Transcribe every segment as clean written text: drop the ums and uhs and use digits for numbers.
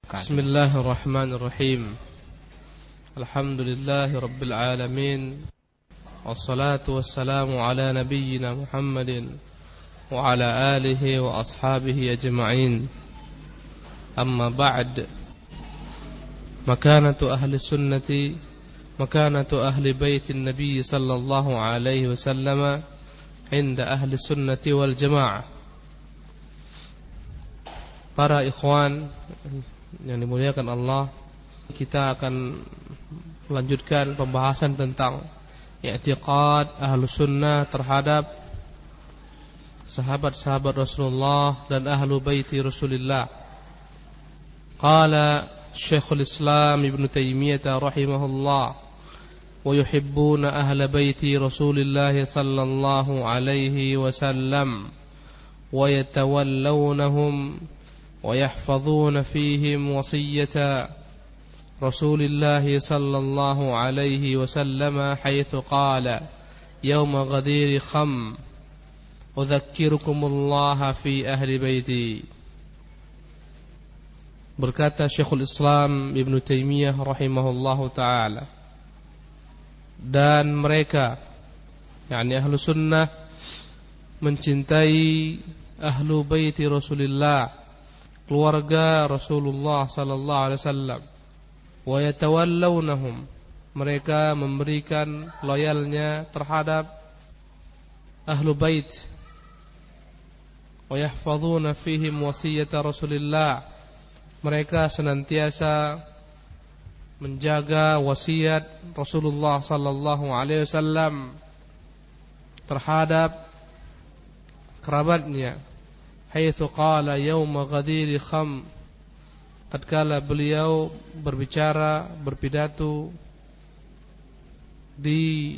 Bismillahirrahmanirrahim. Alhamdulillahi rabbil alamin. Wassalatu wassalamu ala nabiyyina Muhammadin wa ala alihi wa ashabihi ajma'in. Amma ba'd. Makanatu ahli sunnati, makanatu ahli baitin nabiy sallallahu alaihi wasallam inda ahli sunnati wal jamaah. Para ikhwan yang dimuliakan Allah, kita akan melanjutkan pembahasan tentang i'tiqad Ahlus Sunnah terhadap sahabat-sahabat Rasulullah dan ahlu baiti Rasulullah. Qala Syekhul Islam Ibn Taimiyah rahimahullah, wa yuhibbuna ahla baiti Rasulillah sallallahu alaihi wasallam wa yatawallawnahum ويحفظون فيهم وصية رسول الله صلى الله عليه وسلم حيث قال يوم غدير خم أذكركم الله في أهل بيتي. Berkata Syekhul Islam Ibn Taimiyah rahimahullahu ta'ala, dan mereka, yakni ahlu sunnah, mencintai ahlu baiti Rasulullah, keluarga Rasulullah sallallahu alaihi wasallam, wa yatawallawnahum, mereka memberikan loyalnya terhadap ahlu bait, wa yahfazuna fihim wasiyata Rasulillah, mereka senantiasa menjaga wasiat Rasulullah sallallahu alaihi wasallam terhadap kerabatnya. Haitsu qala yauma ghadiri kham, tatkala beliau berbicara, berpidato di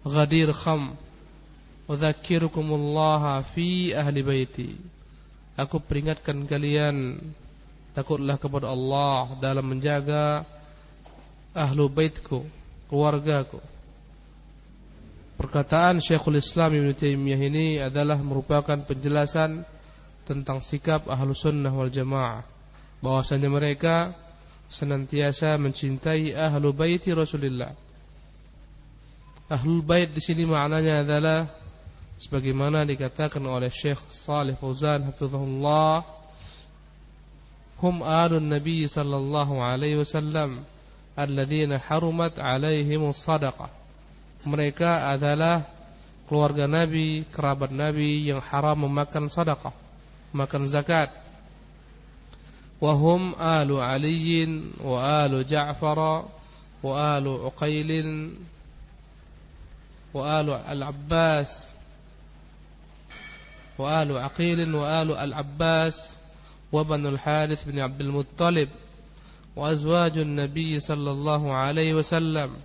Ghadir Kham, udzakkirukumullah fi ahli baiti, aku peringatkan kalian, takutlah kepada Allah dalam menjaga ahlu baitku, keluargaku. Perkataan Syekhul Islam Ibn Taimiyah ini adalah merupakan penjelasan tentang sikap ahlu sunnah wal jamaah, bahwasanya mereka senantiasa mencintai ahlu baiti Rasulullah. Ahlul bait di sini maknanya adalah sebagaimana dikatakan oleh Syekh Shalih Fauzan hafizahullah, hum alun nabi sallallahu alaihi wasallam alladzina harumat alaihimus sadaqah. Mereka adalah keluarga Nabi, kerabat Nabi yang haram memakan sedekah, makan zakat. Wahum alu Aliyin wa alu Ja'far wa alu Uqailin wa alu Al-Abbas wa alu Aqilin wa alu Al-Abbas wa Banu Al-Harith bin Abdul Muttalib wa azwajun Nabi sallallahu alaihi wasallam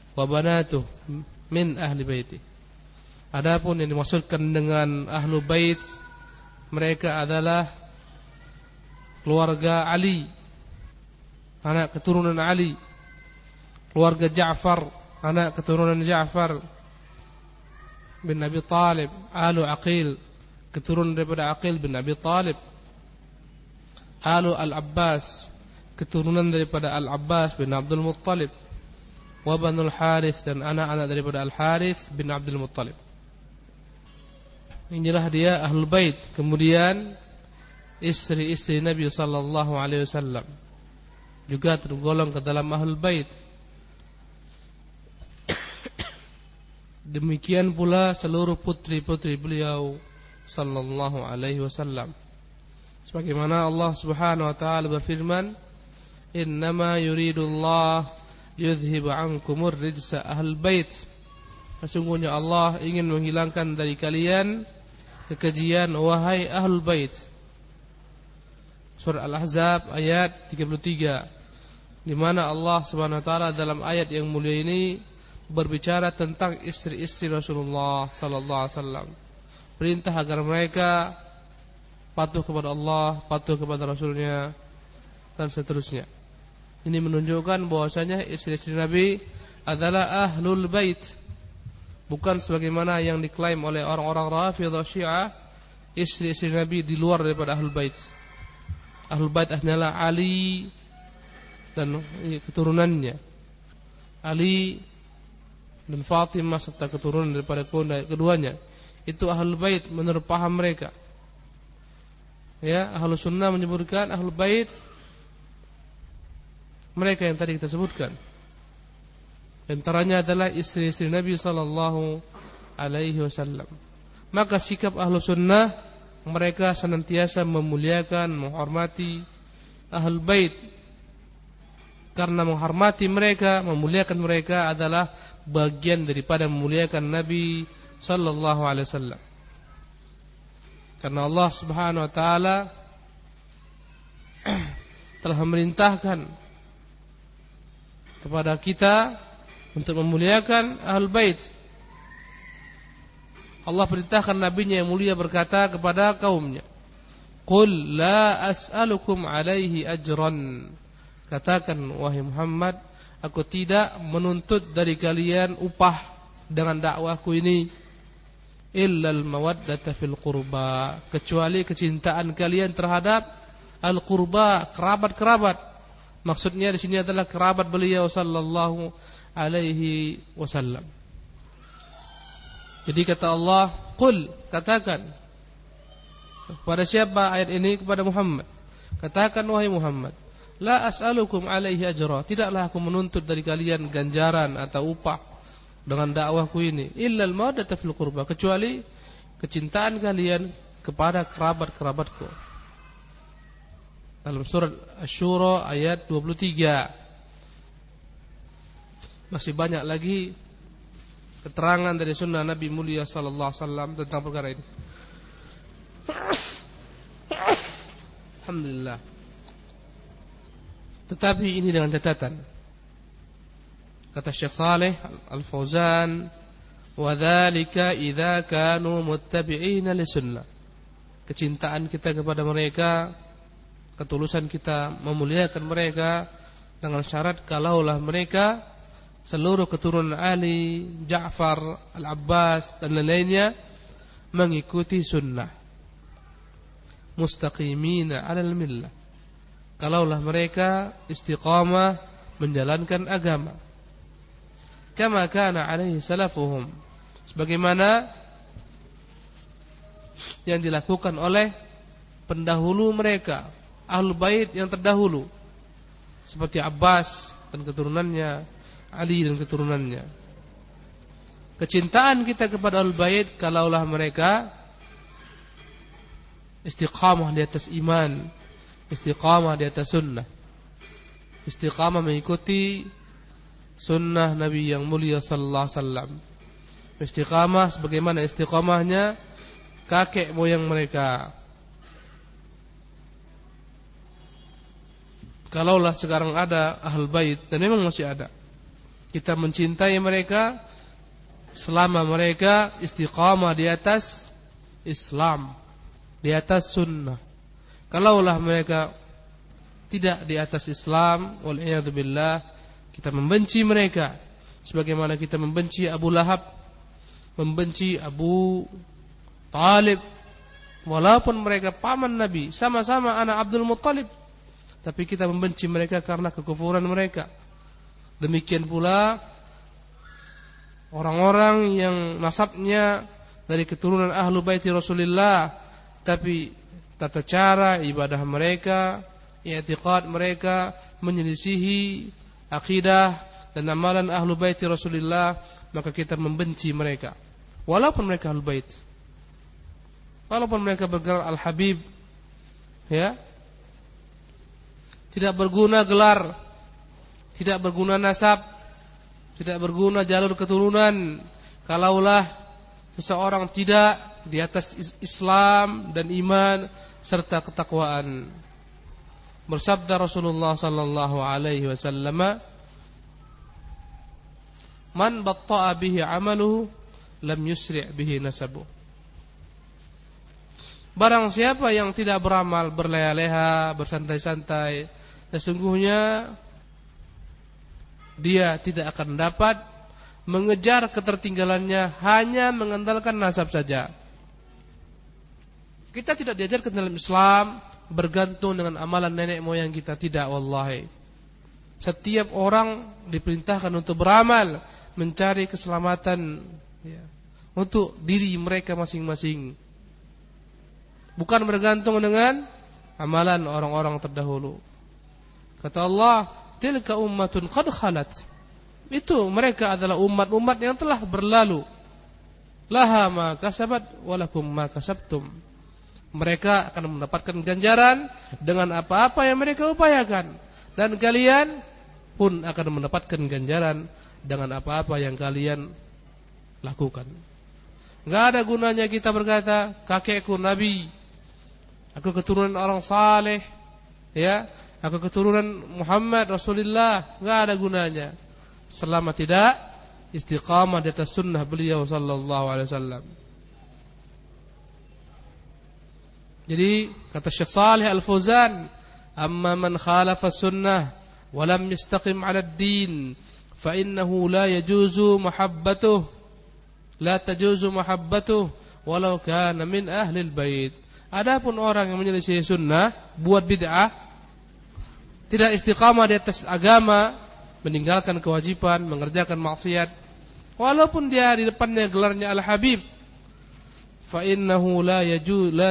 wa banatuh min ahli baiti. Adapun yang dimaksudkan dengan ahlu bait, mereka adalah keluarga Ali, anak keturunan Ali, keluarga Ja'far, anak keturunan Ja'far bin Abi Talib, alu Aqil, keturunan daripada Aqil bin Abi Talib, alu Al-Abbas, keturunan daripada Al-Abbas bin Abdul Muttalib, wa Banul Harith, dan anak-anak daripada Al-Harith bin Abdul Muttalib. Inilah dia ahlul bait. Kemudian istri-istri Nabi sallallahu alaihi wasallam juga tergolong ke dalam ahlul bait. Demikian pula seluruh putri-putri beliau sallallahu alaihi wasallam. Sebagaimana Allah Subhanahu wa taala berfirman, "Innama yuridullah yudhhib ankumur rijsa ahlul bait." Sesungguhnya Allah ingin menghilangkan dari kalian kekejian wahai ahlul bait. Surah Al-Ahzab ayat 33, di mana Allah Subhanahu wa taala dalam ayat yang mulia ini berbicara tentang istri-istri Rasulullah sallallahu alaihi wasallam. Perintah agar mereka patuh kepada Allah, patuh kepada Rasulnya, dan seterusnya. Ini menunjukkan bahwasanya istri-istri Nabi adalah ahlul bait, bukan sebagaimana yang diklaim oleh orang-orang Rafidhah Syiah, istri-istri Nabi di luar daripada ahlul bait. Ahlul bait hanyalah Ali dan keturunannya, Ali dan Fatimah serta keturunan daripada keduanya. Itu ahlul bait menurut paham mereka. Ya, Ahlus Sunnah menyebutkan ahlul bait mereka yang tadi kita sebutkan. Antaranya adalah istri-istri Nabi sallallahu alaihi wasallam. Maka sikap Ahlus Sunnah, mereka senantiasa memuliakan, menghormati ahlul bait. Karena menghormati mereka, memuliakan mereka adalah bagian daripada memuliakan Nabi sallallahu alaihi wasallam. Karena Allah Subhanahu wa taala telah memerintahkan kepada kita untuk memuliakan ahlul bait. Allah perintahkan nabinya yang mulia berkata kepada kaumnya, "Qul la as'alukum alaihi ajran." Katakan wahai Muhammad, aku tidak menuntut dari kalian upah dengan dakwahku ini, illal mawaddata fil qurba, kecuali kecintaan kalian terhadap al-qurba, kerabat-kerabat. Maksudnya di sini adalah kerabat beliau sallallahu alaihi wasallam. Jadi kata Allah, qul, katakan. Kepada siapa ayat ini? Kepada Muhammad. Katakan wahai Muhammad, la as'alukum alaihi ajra, tidaklah aku menuntut dari kalian ganjaran atau upah dengan dakwahku ini, illal mawaddata fil qurba, kecuali kecintaan kalian kepada kerabat-kerabatku. Dalam surat Asy-Syura ayat 23. Masih banyak lagi keterangan dari sunnah Nabi mulia sallallahu alaihi wasallam tentang perkara ini. Alhamdulillah. Tetapi ini dengan catatan. Kata Syekh Saleh Al-Fauzan, wa dzalika idza kanu muttabi'ina lis-sunnah. Kecintaan kita kepada mereka, ketulusan kita memuliakan mereka dengan syarat kalaulah mereka seluruh keturunan Ali, Ja'far, Al-Abbas dan lainnya mengikuti sunnah, mustaqimina 'alal millah, kalaulah mereka istiqamah menjalankan agama, kama kana alaihi salafuhum, sebagaimana yang dilakukan oleh pendahulu mereka, ahlul bait yang terdahulu, seperti Abbas dan keturunannya, Ali dan keturunannya. Kecintaan kita kepada ahlul bait kalaulah mereka istiqamah di atas iman, istiqamah di atas sunnah, istiqamah mengikuti sunnah Nabi yang mulia sallallahu alaihi wasallam, istiqamah sebagaimana istiqamahnya kakek moyang mereka. Kalaulah sekarang ada ahlul bait, dan memang masih ada, kita mencintai mereka selama mereka istiqamah di atas Islam, di atas sunnah. Kalaulah mereka tidak di atas Islam, wal'iyadzubillah, kita membenci mereka sebagaimana kita membenci Abu Lahab, membenci Abu Talib, walaupun mereka paman Nabi, sama-sama anak Abdul Muttalib, tapi kita membenci mereka karena kekufuran mereka. Demikian pula orang-orang yang nasabnya dari keturunan ahlu baiti Rasulullah, tapi tata cara ibadah mereka, i'tiqad mereka menyelisihi akidah dan amalan ahlu baiti Rasulullah, maka kita membenci mereka. Walaupun mereka ahlu bait, walaupun mereka bergelar Al-Habib, ya, tidak berguna gelar, tidak berguna nasab, tidak berguna jalur keturunan, kalaulah seseorang tidak di atas Islam dan iman serta ketakwaan. Bersabda Rasulullah sallallahu alaihi wasallam, "Man batta'a bihi 'amaluhu lam yusri' bihi nasabuh." Barang siapa yang tidak beramal, berleha-leha, bersantai-santai, sesungguhnya dia tidak akan dapat mengejar ketertinggalannya hanya mengandalkan nasab saja. Kita tidak diajarkan dalam Islam bergantung dengan amalan nenek moyang kita. Tidak, wallahi. Setiap orang diperintahkan untuk beramal, mencari keselamatan untuk diri mereka masing-masing, bukan bergantung dengan amalan orang-orang terdahulu. Kata Allah, tilka ummatun qad khalat. Itu mereka adalah umat-umat yang telah berlalu. Laha ma kasabat walakum ma kasabtum. Mereka akan mendapatkan ganjaran dengan apa-apa yang mereka upayakan, dan kalian pun akan mendapatkan ganjaran dengan apa-apa yang kalian lakukan. Enggak ada gunanya kita berkata, kakekku nabi, aku keturunan orang saleh, aku keturunan Muhammad Rasulullah. Enggak ada gunanya selama tidak istiqamah di atas sunnah beliau sallallahu alaihi wasallam. Jadi kata Syekh Saleh Al-Fauzan, amma man khalafa sunnah wa lam yastaqim 'ala ad-din fa innahu la yajuzu mahabbatuh walau kana min ahli al-bait. Adapun orang yang menyelisih sunnah, buat bid'ah, tidak istiqamah di atas agama, meninggalkan kewajiban, mengerjakan maksiat, walaupun dia di depannya gelarnya Al-Habib, fa innahu la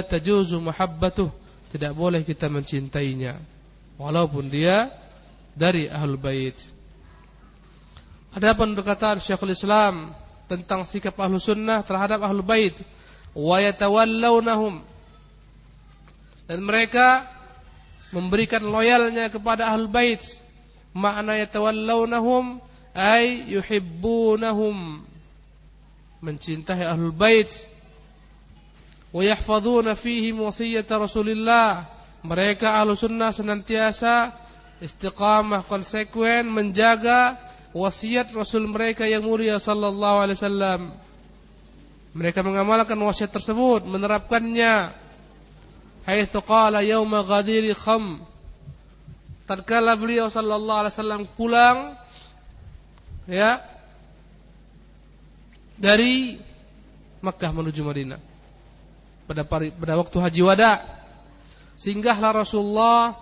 tajuzu mahabbatuh, tidak boleh kita mencintainya walaupun dia dari Ahlul Bait. Adapun perkataan Syekhul Islam tentang sikap Ahlus Sunnah terhadap Ahlul Bait, wa yatawallawnahum, dan mereka memberikan loyalnya kepada Ahlul Bait. Makna yatawallawnahum ay yuhibbunahum, mencintai Ahlul Bait. Wa yahfazuna fihim wasiyyata Rasulillah, mereka Ahlus Sunnah senantiasa istiqamah, konsekuen menjaga wasiat Rasul mereka yang mulia sallallahu alaihi wasallam. Mereka mengamalkan wasiat tersebut, menerapkannya. Haitsu qala yauma ghadiri kham, tatkala beliau sallallahu alaihi wasallam pulang dari Makkah menuju Madinah pada waktu haji wada, singgahlah Rasulullah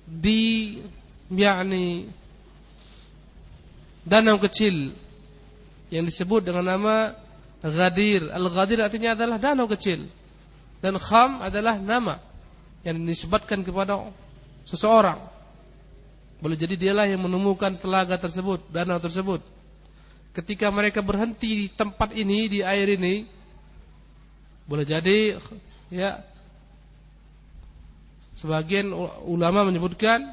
di danau kecil yang disebut dengan nama Ghadir. Al-Ghadir artinya adalah danau kecil, dan Kham adalah nama yang dinisbatkan kepada seseorang. Boleh jadi dialah yang menemukan telaga tersebut, danau tersebut. Ketika mereka berhenti di tempat ini, di air ini, boleh jadi sebagian ulama menyebutkan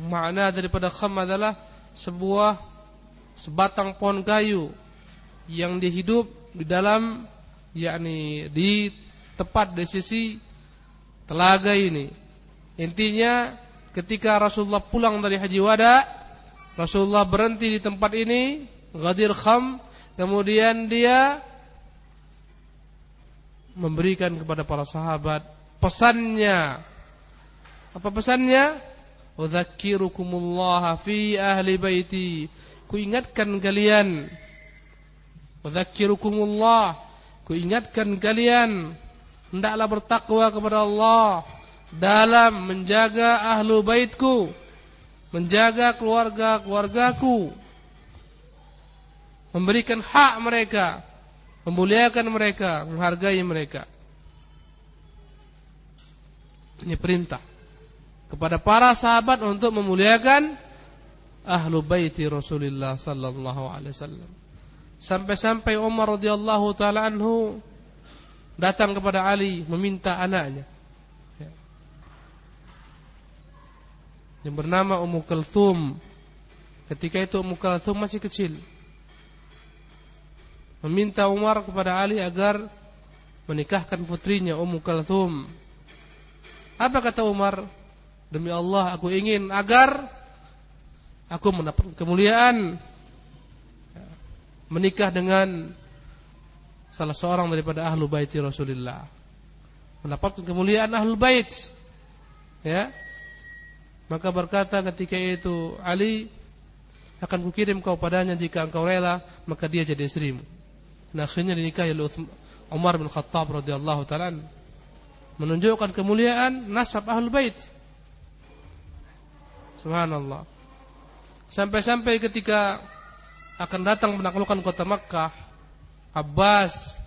makna daripada Kham adalah sebatang pohon kayu yang dihidup di dalam, di tepat di sisi telaga ini. Intinya ketika Rasulullah pulang dari haji wada, Rasulullah berhenti di tempat ini, Ghadir Kham, kemudian dia memberikan kepada para sahabat pesannya. Apa pesannya? Udzakirukumullah fi ahli baiti, kuingatkan kalian. Udzakirukumullah, kuingatkan kalian, hendaklah bertakwa kepada Allah dalam menjaga ahlu baitku, menjaga keluarga-keluargaku, memberikan hak mereka, memuliakan mereka, menghargai mereka. Ini perintah kepada para sahabat untuk memuliakan ahlu baiti Rasulullah sallallahu alaihi wasallam. Sampai-sampai Umar radhiyallahu taala anhu datang kepada Ali meminta anaknya yang bernama Ummu Kalthum. Ketika itu Ummu Kalthum masih kecil, meminta Umar kepada Ali agar menikahkan putrinya Ummu Kalthum. Apa kata Umar? Demi Allah, aku ingin agar aku mendapat kemuliaan menikah dengan salah seorang daripada ahlu baiti Rasulullah, mendapatkan kemuliaan ahlu bait. Maka berkata ketika itu Ali, akan kukirim kau padanya, jika engkau rela maka dia jadi istrimu. Nah, akhirnya dinikahi oleh Umar bin Khattab radhiyallahu taala. menunjukkan kemuliaan nasab Ahlul Bait. Subhanallah. Sampai-sampai ketika akan datang menaklukkan kota Makkah, Abbas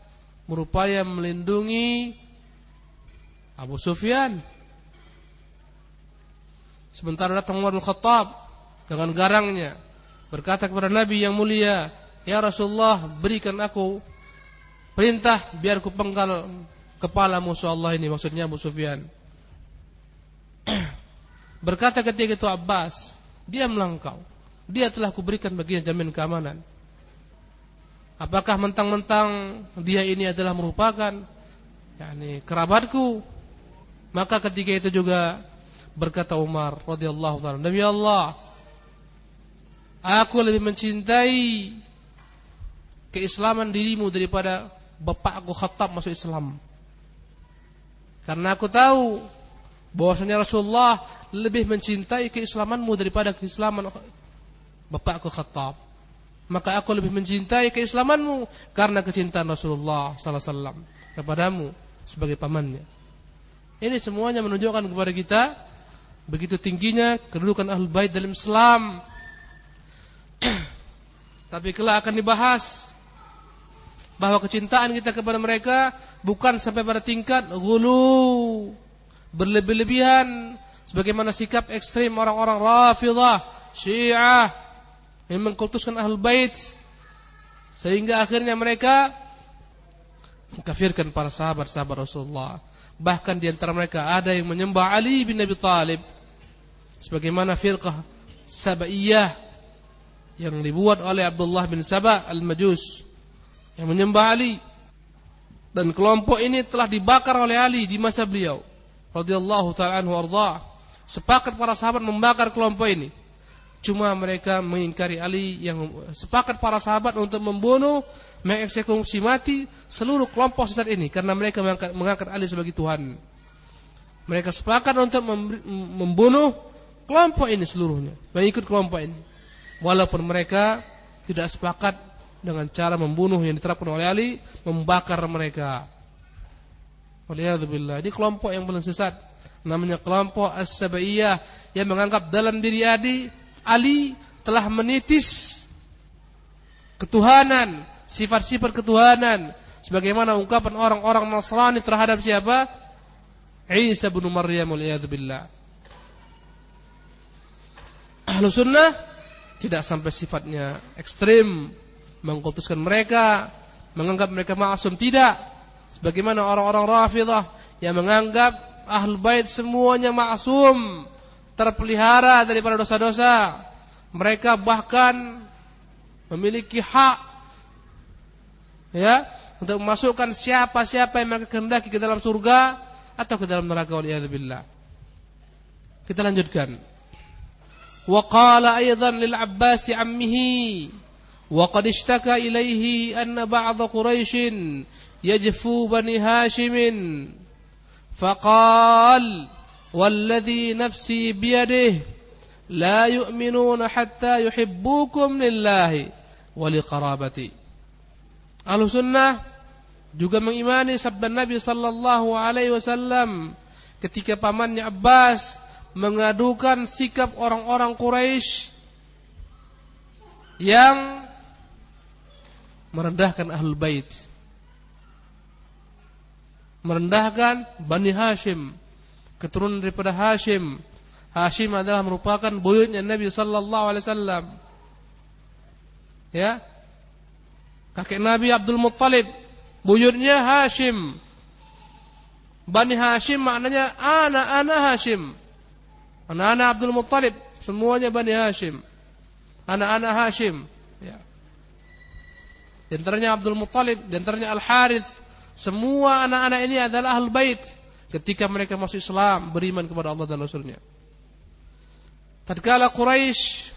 berupaya melindungi Abu Sufyan. Sementara datang Umar bin Khattab dengan garangnya, berkata kepada Nabi yang mulia, "Ya Rasulullah, berikan aku perintah biar ku penggal kepala musuh Allah ini," maksudnya Abu Sufyan. Berkata ketika itu Abbas, "Diamlah engkau. Dia telah kuberikan bagian jaminan keamanan. Apakah mentang-mentang dia ini adalah merupakan kerabatku?" Maka ketika itu juga berkata Umar radhiyallahu taala, "Demi Allah, aku lebih mencintai keislaman dirimu daripada bapakku Khattab masuk Islam. Karena aku tahu bahwasanya Rasulullah lebih mencintai keislamanmu daripada keislaman bapakku Khattab. Maka aku lebih mencintai keislamanmu karena kecintaan Rasulullah sallallahu alaihi wasallam kepadamu sebagai pamannya." Ini semuanya menunjukkan kepada kita begitu tingginya kedudukan Ahlul Bait dalam Islam. Tapi kelak akan dibahas bahwa kecintaan kita kepada mereka bukan sampai pada tingkat ghulu, berlebih-lebihan, sebagaimana sikap ekstrim orang-orang Rafidhah, Syiah yang mengkultuskan Ahlul Bait sehingga akhirnya mereka mengkafirkan para sahabat-sahabat Rasulullah. Bahkan di antara mereka ada yang menyembah Ali bin Abi Thalib, sebagaimana firqah Sabaiyah yang dibuat oleh Abdullah bin Saba al-Majus yang menyembah Ali. Dan kelompok ini telah dibakar oleh Ali di masa beliau radhiyallahu ta'ala anhu arda. Sepakat para sahabat membakar kelompok ini. Cuma mereka mengingkari Ali, yang sepakat para sahabat untuk membunuh, mengeksekusi mati seluruh kelompok sesat ini karena mereka mengangkat Ali sebagai Tuhan. Mereka sepakat untuk membunuh kelompok ini seluruhnya, mengikut kelompok ini. Walaupun mereka tidak sepakat dengan cara membunuh yang diterapkan oleh Ali, membakar mereka. Waliyadzubillah. Ini kelompok yang paling sesat, namanya kelompok As-Sabaiyah, yang menganggap dalam diri Ali telah menitis ketuhanan, sifat-sifat ketuhanan, sebagaimana ungkapan orang-orang Nasrani terhadap siapa? Isa bin Maryam, waliyadzubillah. Ahlus Sunnah tidak sampai sifatnya ekstrim, mengkultuskan mereka, menganggap mereka ma'asum, tidak. Sebagaimana orang-orang Rafidhah yang menganggap Ahlul Bait semuanya ma'asum, terpelihara daripada dosa-dosa. Mereka bahkan memiliki hak untuk memasukkan siapa-siapa yang mereka kehendaki ke dalam surga atau ke dalam neraka, waliyadzubillah. Kita lanjutkan. Wa qala aidan lil Abbas ammihi wa qad ishtaka ilayhi anna ba'd Quraisy yajfu bani Hashim faqal walladhi nafsi biyadihi la yu'minuna hatta yuhibbukum lillahi wa liqarabati. Ahlus Sunnah juga mengimani sabda Nabi sallallahu alaihi wasallam ketika pamannya Abbas mengadukan sikap orang-orang Quraisy yang merendahkan Ahlul Bait, merendahkan Bani Hashim, keturunan daripada Hashim. Hashim adalah merupakan buyutnya Nabi sallallahu alaihi wasallam. Ya. Kakek Nabi Abdul Muttalib, buyutnya Hashim. Bani Hashim maknanya anak-anak Hashim. Anak-anak Abdul Muttalib semuanya Bani Hashim. Anak-anak Hashim, ya. Di antaranya Abdul Muttalib, di antaranya Al-Harits. Semua anak-anak ini adalah Ahlul Bait ketika mereka masuk Islam, beriman kepada Allah dan Rasul-Nya. Tatkala Quraisy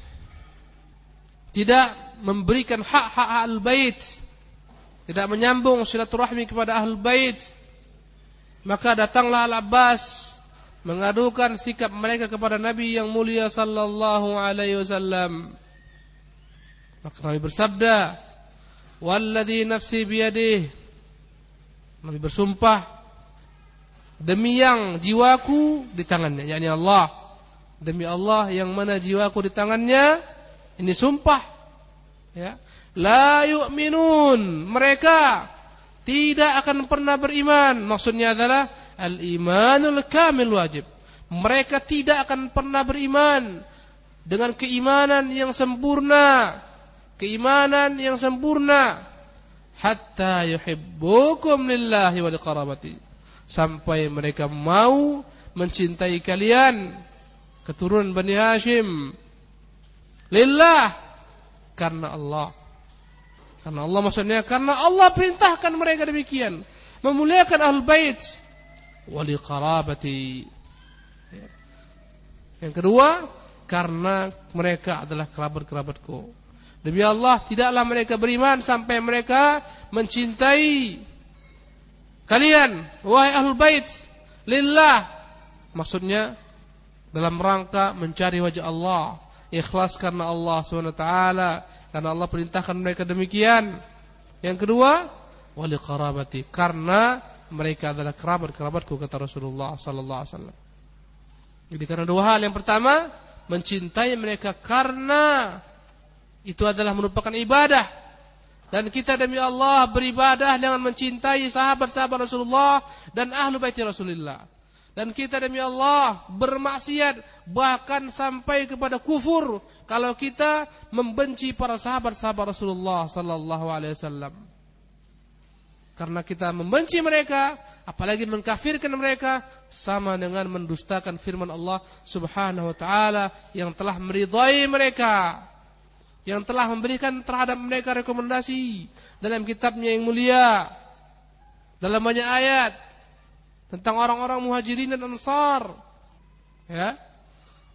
tidak memberikan hak-hak Ahlul Bait, tidak menyambung silaturahmi kepada Ahlul Bait, maka datanglah Al-Abbas mengadukan sikap mereka kepada Nabi yang mulia sallallahu alaihi wasallam. Maka Nabi bersabda, "Walladzi nafsi biyadihi." Nabi bersumpah demi yang jiwaku di tangannya, yakni Allah. Demi Allah yang mana jiwaku di tangannya, ini sumpah. Ya. La yu'minun, mereka tidak akan pernah beriman. Maksudnya adalah al-imanul kamil wajib. Mereka tidak akan pernah beriman dengan keimanan yang sempurna. Keimanan yang sempurna. Hatta yuhibbukum lillahi wa liqarabati. Sampai mereka mau mencintai kalian, keturunan Bani Hashim, lillah, karena Allah. Karena Allah maksudnya karena Allah perintahkan mereka demikian, memuliakan ahlul bait wa liqarabati. Yang kedua, karena mereka adalah kerabat-kerabatku. Demi Allah tidaklah mereka beriman sampai mereka mencintai kalian, wahai ahlul bait, lillah. Maksudnya dalam rangka mencari wajah Allah, ikhlas karena Allah SWT, karena Allah perintahkan mereka demikian. Yang kedua, wali qarabati, karena mereka adalah kerabat-kerabatku, kata Rasulullah sallallahu alaihi wasallam. Jadi karena dua hal. Yang pertama, mencintai mereka karena itu adalah merupakan ibadah. Dan kita demi Allah beribadah dengan mencintai sahabat-sahabat Rasulullah dan ahlu baiti Rasulullah. Dan kita demi Allah bermaksiat bahkan sampai kepada kufur kalau kita membenci para sahabat-sahabat Rasulullah sallallahu alaihi wasallam. Karena kita membenci mereka, apalagi mengkafirkan mereka, sama dengan mendustakan firman Allah Subhanahu wa taala yang telah meridai mereka, yang telah memberikan terhadap mereka rekomendasi dalam kitabnya yang mulia, dalam banyak ayat tentang orang-orang muhajirin dan ansar. Ya,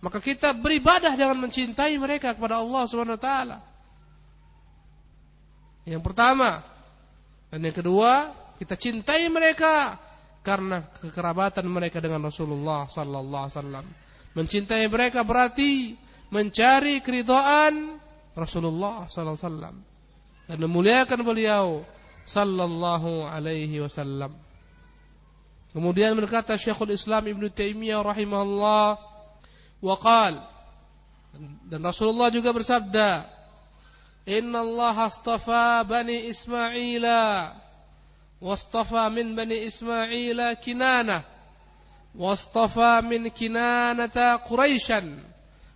maka kita beribadah dengan mencintai mereka kepada Allah Subhanahu wa taala. Yang pertama. Dan yang kedua, kita cintai mereka karena kekerabatan mereka dengan Rasulullah sallallahu alaihi wasallam. Mencintai mereka berarti mencari keridhaan Rasulullah sallallahu alaihi wasallam dan memuliakan beliau sallallahu alaihi wasallam. Kemudian berkata Syekhul Islam Ibnu Taimiyah rahimahullah, wa qala, dan Rasulullah juga bersabda, Inna Allah astafa Bani Ismaila wastafa min Bani Ismaila Kinanah wastafa min Kinanata Quraisyan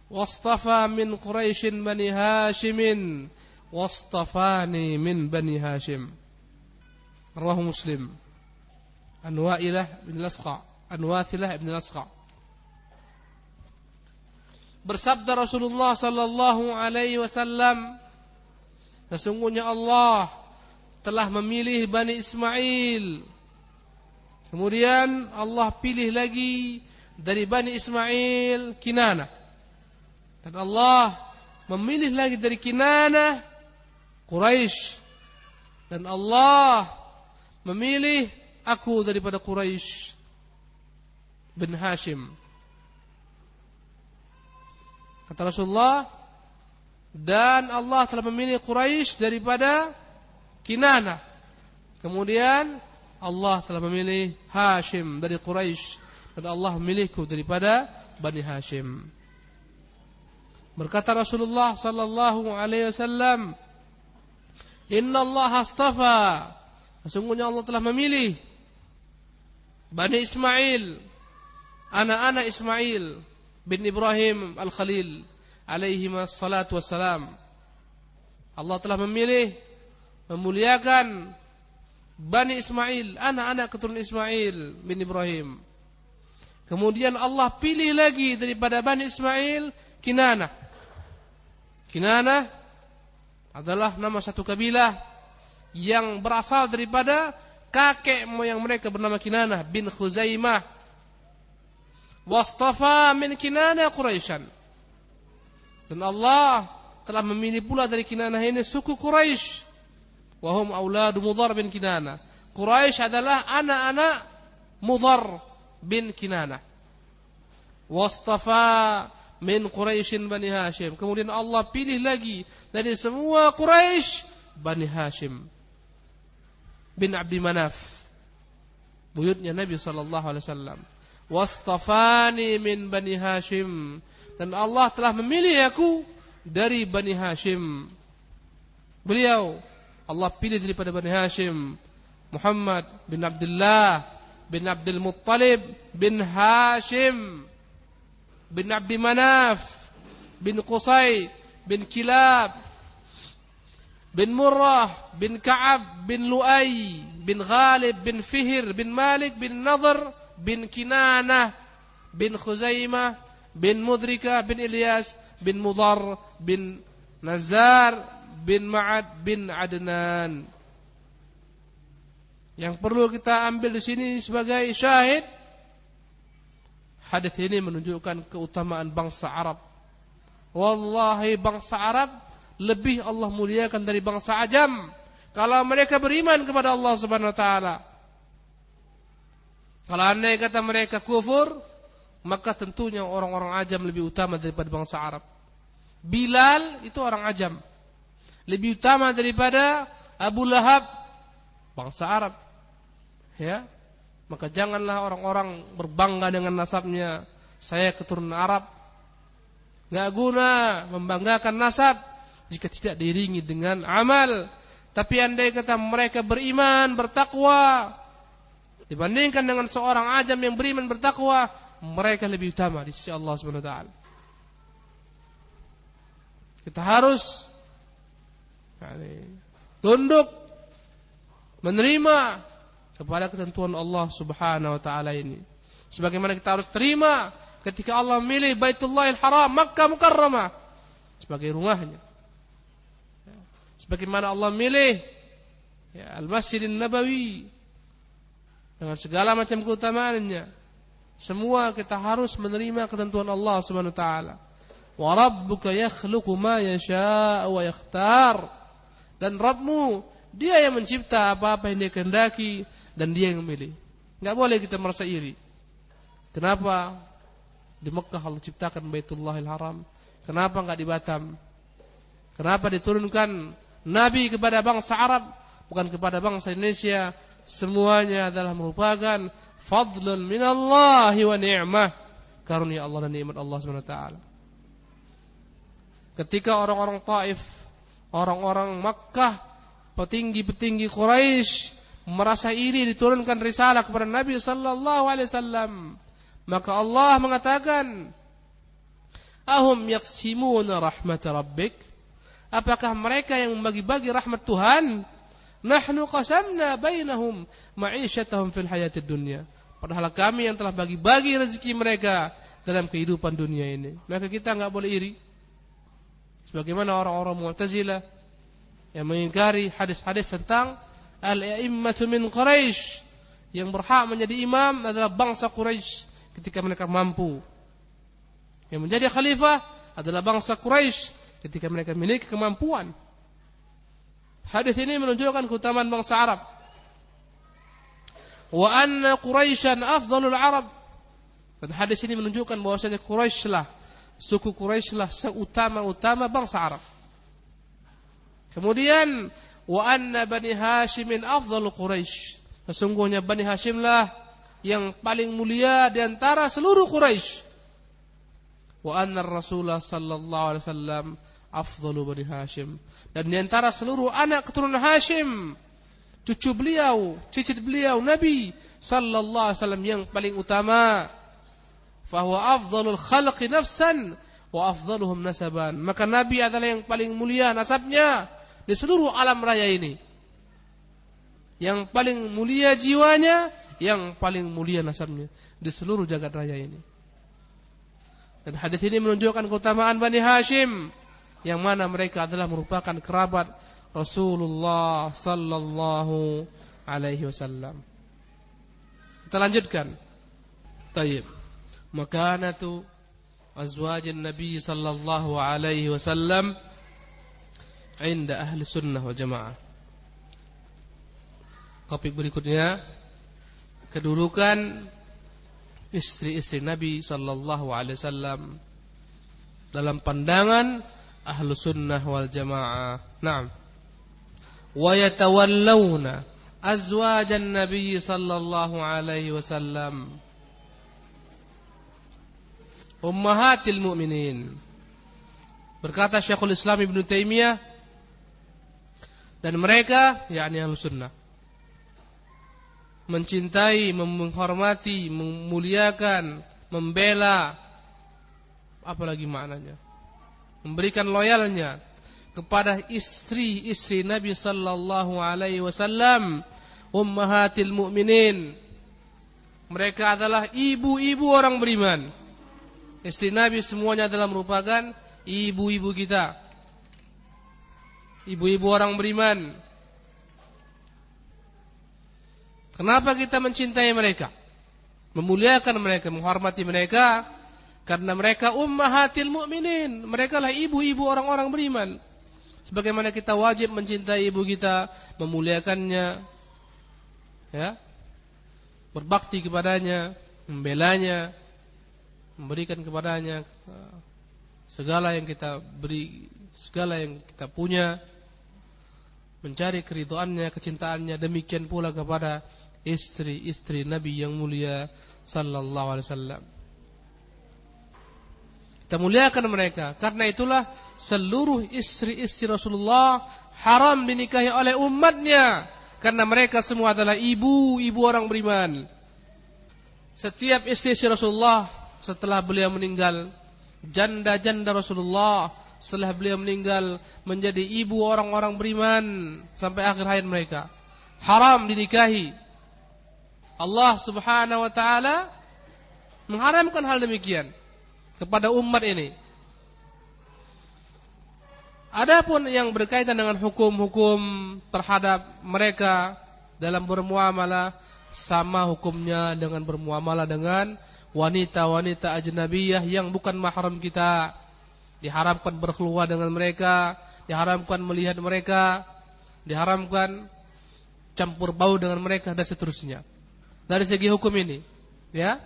wastafa min Quraisyin Bani Hashimin wastafani min Bani Hashim. Rawahu Muslim. Anwa'ilah bin Lasqa, Anwathilah bin Lasqa. Bersabda Rasulullah sallallahu alaihi wasallam, sesungguhnya Allah telah memilih Bani Ismail. Kemudian Allah pilih lagi dari Bani Ismail Kinanah. Dan Allah memilih lagi dari Kinanah Quraisy. Dan Allah memilih aku daripada Quraisy bin Hashim. Kata Rasulullah, dan Allah telah memilih Quraisy daripada Kinanah. Kemudian Allah telah memilih Hashim dari Quraisy, dan Allah memilihku daripada Bani Hashim. Berkata Rasulullah sallallahu alaihi wasallam, Inna Allah astafa, sesungguhnya Allah telah memilih Bani Ismail, anak-anak Ismail bin Ibrahim Al-Khalil alaihi wassalatu wassalam. Allah telah memilih, memuliakan Bani Ismail, anak-anak keturunan Ismail bin Ibrahim. Kemudian Allah pilih lagi daripada Bani Ismail Kinanah. Kinanah adalah nama satu kabilah yang berasal daripada kakek moyang mereka bernama Kinanah bin Khuzaimah. Wastafa min Kinanah Quraisyan. Dan Allah telah memilih pula dari Kinanah ini suku Quraisy. Wahum auladu Mudhar bin Kinanah. Quraisy adalah anak-anak Mudhar bin Kinanah. Wastafa min Quraisyin Bani Hashim. Kemudian Allah pilih lagi dari semua Quraisy Bani Hashim bin Abdi Manaf. buyutnya Nabi sallallahu alaihi wasallam. Wastafani min Bani Hashim, dan Allah telah memilih aku dari Bani Hashim. Beliau Allah pilih daripada Bani Hashim, Muhammad bin Abdullah bin Abdul Muttalib bin Hashim bin Abdi Manaf bin Qusay bin Kilab bin Murrah bin Ka'ab bin Lu'ay bin Ghalib bin Fihr bin Malik bin Nadhr bin Kinanah bin Khuzaimah bin Mudrika bin Ilyas bin Mudar bin Nazar bin Ma'ad bin Adnan. Yang perlu kita ambil di sini sebagai syahid, hadis ini menunjukkan keutamaan bangsa Arab. Wallahi bangsa Arab lebih Allah muliakan dari bangsa Ajam kalau mereka beriman kepada Allah Subhanahu wa taala. Kalau andai kata mereka kufur, maka tentunya orang-orang Ajam lebih utama daripada bangsa Arab. Bilal itu orang Ajam, lebih utama daripada Abu Lahab, bangsa Arab. Ya, maka janganlah orang-orang berbangga dengan nasabnya. Saya keturunan Arab. Gak guna membanggakan nasab jika tidak diiringi dengan amal. Tapi andai kata mereka beriman, bertakwa, dibandingkan dengan seorang Ajam yang beriman bertakwa, mereka lebih utama di sisi Allah Subhanahu wa taala. Kita harus tunduk, menerima kepada ketentuan Allah Subhanahu wa taala ini. Sebagaimana kita harus terima ketika Allah memilih Baitullahil Haram, Makkah Mukarramah sebagai rumahnya. Sebagaimana Allah memilih Al-Masjidin Nabawi dengan segala macam keutamaannya. Semua kita harus menerima ketentuan Allah Subhanahu wa taala. Wa rabbuka yakhluqu ma yasha'u wa yakhtar. Dan Rabbmu, Dia yang mencipta apa-apa yang Dia kehendaki dan Dia yang memilih. Enggak boleh kita merasa iri. Kenapa di Mekah Allah ciptakan Baitullahil Haram? Kenapa enggak di Batam? Kenapa diturunkan Nabi kepada bangsa Arab, bukan kepada bangsa Indonesia? Semuanya adalah merupakan fadlun minallahi wa ni'mah, karunia Allah dan nikmat Allah Subhanahu wa taala. Ketika orang-orang Taif, orang-orang Makkah, petinggi-petinggi Quraisy merasa iri diturunkan risalah kepada Nabi sallallahu alaihi wasallam, maka Allah mengatakan, ahum yaqsimuna rahmat rabbik? Apakah mereka yang membagi-bagi rahmat Tuhan? Nahnu qasamna bainahum ma'isyatahum fil hayatid dunya. Padahal kami yang telah bagi-bagi rezeki mereka dalam kehidupan dunia ini. Maka kita enggak boleh iri. Sebagaimana orang-orang Mu'tazilah yang mengingkari hadis-hadis tentang al-a'immatu min Quraisy, yang berhak menjadi imam adalah bangsa Quraisy ketika mereka mampu. Yang menjadi khalifah adalah bangsa Quraisy ketika mereka memiliki kemampuan. Hadis ini menunjukkan keutamaan bangsa Arab. Wa anna Quraisyan afdalul Arab. Dan hadis ini menunjukkan bahwasanya Quraisy suku Quraisy seutama-utama bangsa Arab. Kemudian wa anna Bani Hashimin afdalul Quraisy. Sesungguhnya Bani Hashim yang paling mulia di antara seluruh Quraisy. Wa anna Rasulullah sallallahu alaihi wasallam afdalu Bani Hashim. Dan di antara seluruh anak keturunan Hashim, cucu beliau, cicit beliau, Nabi sallallahu alaihi wasallam yang paling utama. Fahuwa afdalul khalqi nafsan wa afdaluhum nasaban. Maka Nabi adalah yang paling mulia nasabnya di seluruh alam raya ini. Yang paling mulia jiwanya, yang paling mulia nasabnya di seluruh jagat raya ini. Dan hadis ini menunjukkan keutamaan Bani Hashim, yang mana mereka adalah merupakan kerabat Rasulullah sallallahu alaihi wasallam. Kita lanjutkan. Tayyib. Makanatu azwajin Nabi sallallahu alaihi wasallam 'inda ahli sunnah wal jamaah. Topik berikutnya, kedudukan istri-istri Nabi sallallahu alaihi wasallam dalam pandangan ahlu sunnah wal jamaah. Naam. Wa yatawallawna azwajan Nabi sallallahu alaihi wasallam, ummahatil mu'minin. Berkata Syekhul Islam Ibnu Taimiyah, dan mereka, yakni Ahlus Sunnah, mencintai, menghormati, memuliakan, membela, apalagi maknanya, memberikan loyalnya kepada istri-istri Nabi sallallahu alaihi wasallam, ummahatil mu'minin. Mereka adalah ibu-ibu orang beriman. Istri Nabi semuanya adalah merupakan ibu-ibu kita, ibu-ibu orang beriman. Kenapa kita mencintai mereka, memuliakan mereka, menghormati mereka? Karena mereka ummahatil mu'minin. Mereka lah ibu-ibu orang-orang beriman. Sebagaimana kita wajib mencintai ibu kita, memuliakannya, ya, berbakti kepadanya, membelanya, memberikan kepadanya segala yang kita beri, segala yang kita punya, mencari keridhaannya, kecintaannya. Demikian pula kepada istri-istri Nabi yang mulia sallallahu alaihi wasallam. Kita muliakan mereka. Karena itulah seluruh istri-istri Rasulullah haram dinikahi oleh umatnya, karena mereka semua adalah ibu-ibu orang beriman. Setiap istri-istri Rasulullah setelah beliau meninggal, janda-janda Rasulullah setelah beliau meninggal, menjadi ibu orang-orang beriman sampai akhir hayat mereka. Haram dinikahi. Allah Subhanahu wa taala mengharamkan hal demikian kepada umat ini. Adapun yang berkaitan dengan hukum-hukum terhadap mereka dalam bermuamalah, sama hukumnya dengan bermuamalah dengan wanita-wanita ajnabiyah yang bukan mahram kita. Diharamkan berkeluar dengan mereka, diharamkan melihat mereka, diharamkan campur bau dengan mereka, dan seterusnya. Dari segi hukum ini, ya,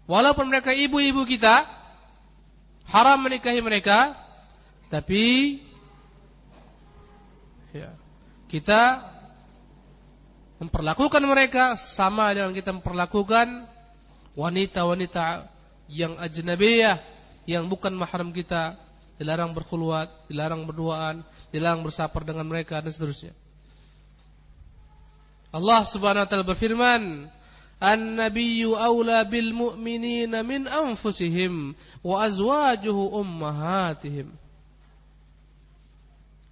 walaupun mereka ibu-ibu kita, haram menikahi mereka, tapi ya, kita memperlakukan mereka sama dengan kita memperlakukan wanita-wanita yang ajnabiyah, yang bukan mahram kita. Dilarang berkhulwat, dilarang berduaan, dilarang bersapar dengan mereka, dan seterusnya. Allah Subhanahu wa taala berfirman, "An-nabiyyu aula bil mu'minina min anfusihim wa azwajuhu ummahatihim."